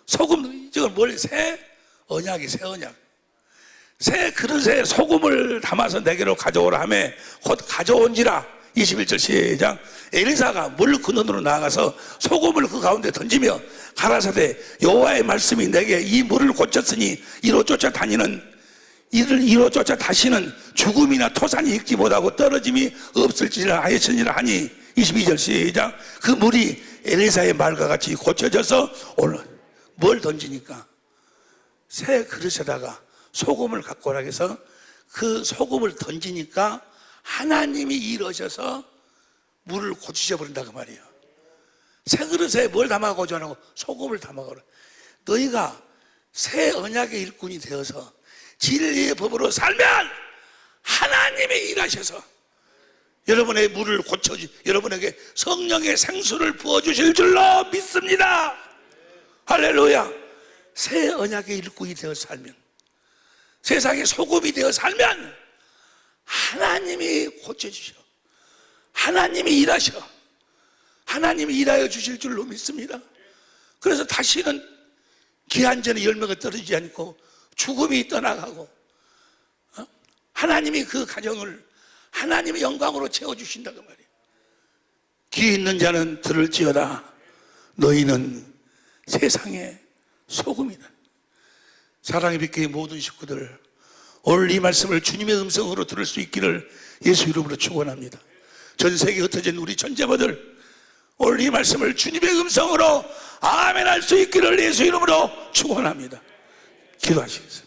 소금. 이건 뭘? 새 언약. 새 그릇에 소금을 담아서 내게로 가져오라 하며 곧 가져온지라. 21절 시작. 엘리사가 물 근원으로 나아가서 소금을 그 가운데 던지며 가라사대 여호와의 말씀이 내게 이 물을 고쳤으니 이로 쫓아 다시는 죽음이나 토산이 익지 못하고 떨어짐이 없을지라 하였으니라 하니. 22절 시작. 그 물이 엘리사의 말과 같이 고쳐져서 뭘 던지니까 새 그릇에다가 소금을 갖고 오라 해서 그 소금을 던지니까 하나님이 일하셔서 물을 고치셔 버린다고 말이에요. 새 그릇에 뭘 담아가고 전하고 소금을 담아가라. 너희가 새 언약의 일꾼이 되어서 진리의 법으로 살면 하나님이 일하셔서 여러분의 물을 여러분에게 성령의 생수를 부어주실 줄로 믿습니다. 할렐루야. 새 언약의 일꾼이 되어 살면, 세상의 소금이 되어 살면 하나님이 고쳐주셔. 하나님이 일하셔. 하나님이 일하여 주실 줄로 믿습니다. 그래서 다시는 기한 전에 열매가 떨어지지 않고 죽음이 떠나가고, 하나님이 그 가정을 하나님의 영광으로 채워주신다고 말이에요. 귀 있는 자는 들을지어다. 너희는 세상의 소금이다. 사랑의 빛교회 모든 식구들, 오늘 이 말씀을 주님의 음성으로 들을 수 있기를 예수 이름으로 축원합니다. 전 세계에 흩어진 우리 전제모들, 오늘 이 말씀을 주님의 음성으로 아멘 할 수 있기를 예수 이름으로 축원합니다. 기도하시겠습니다.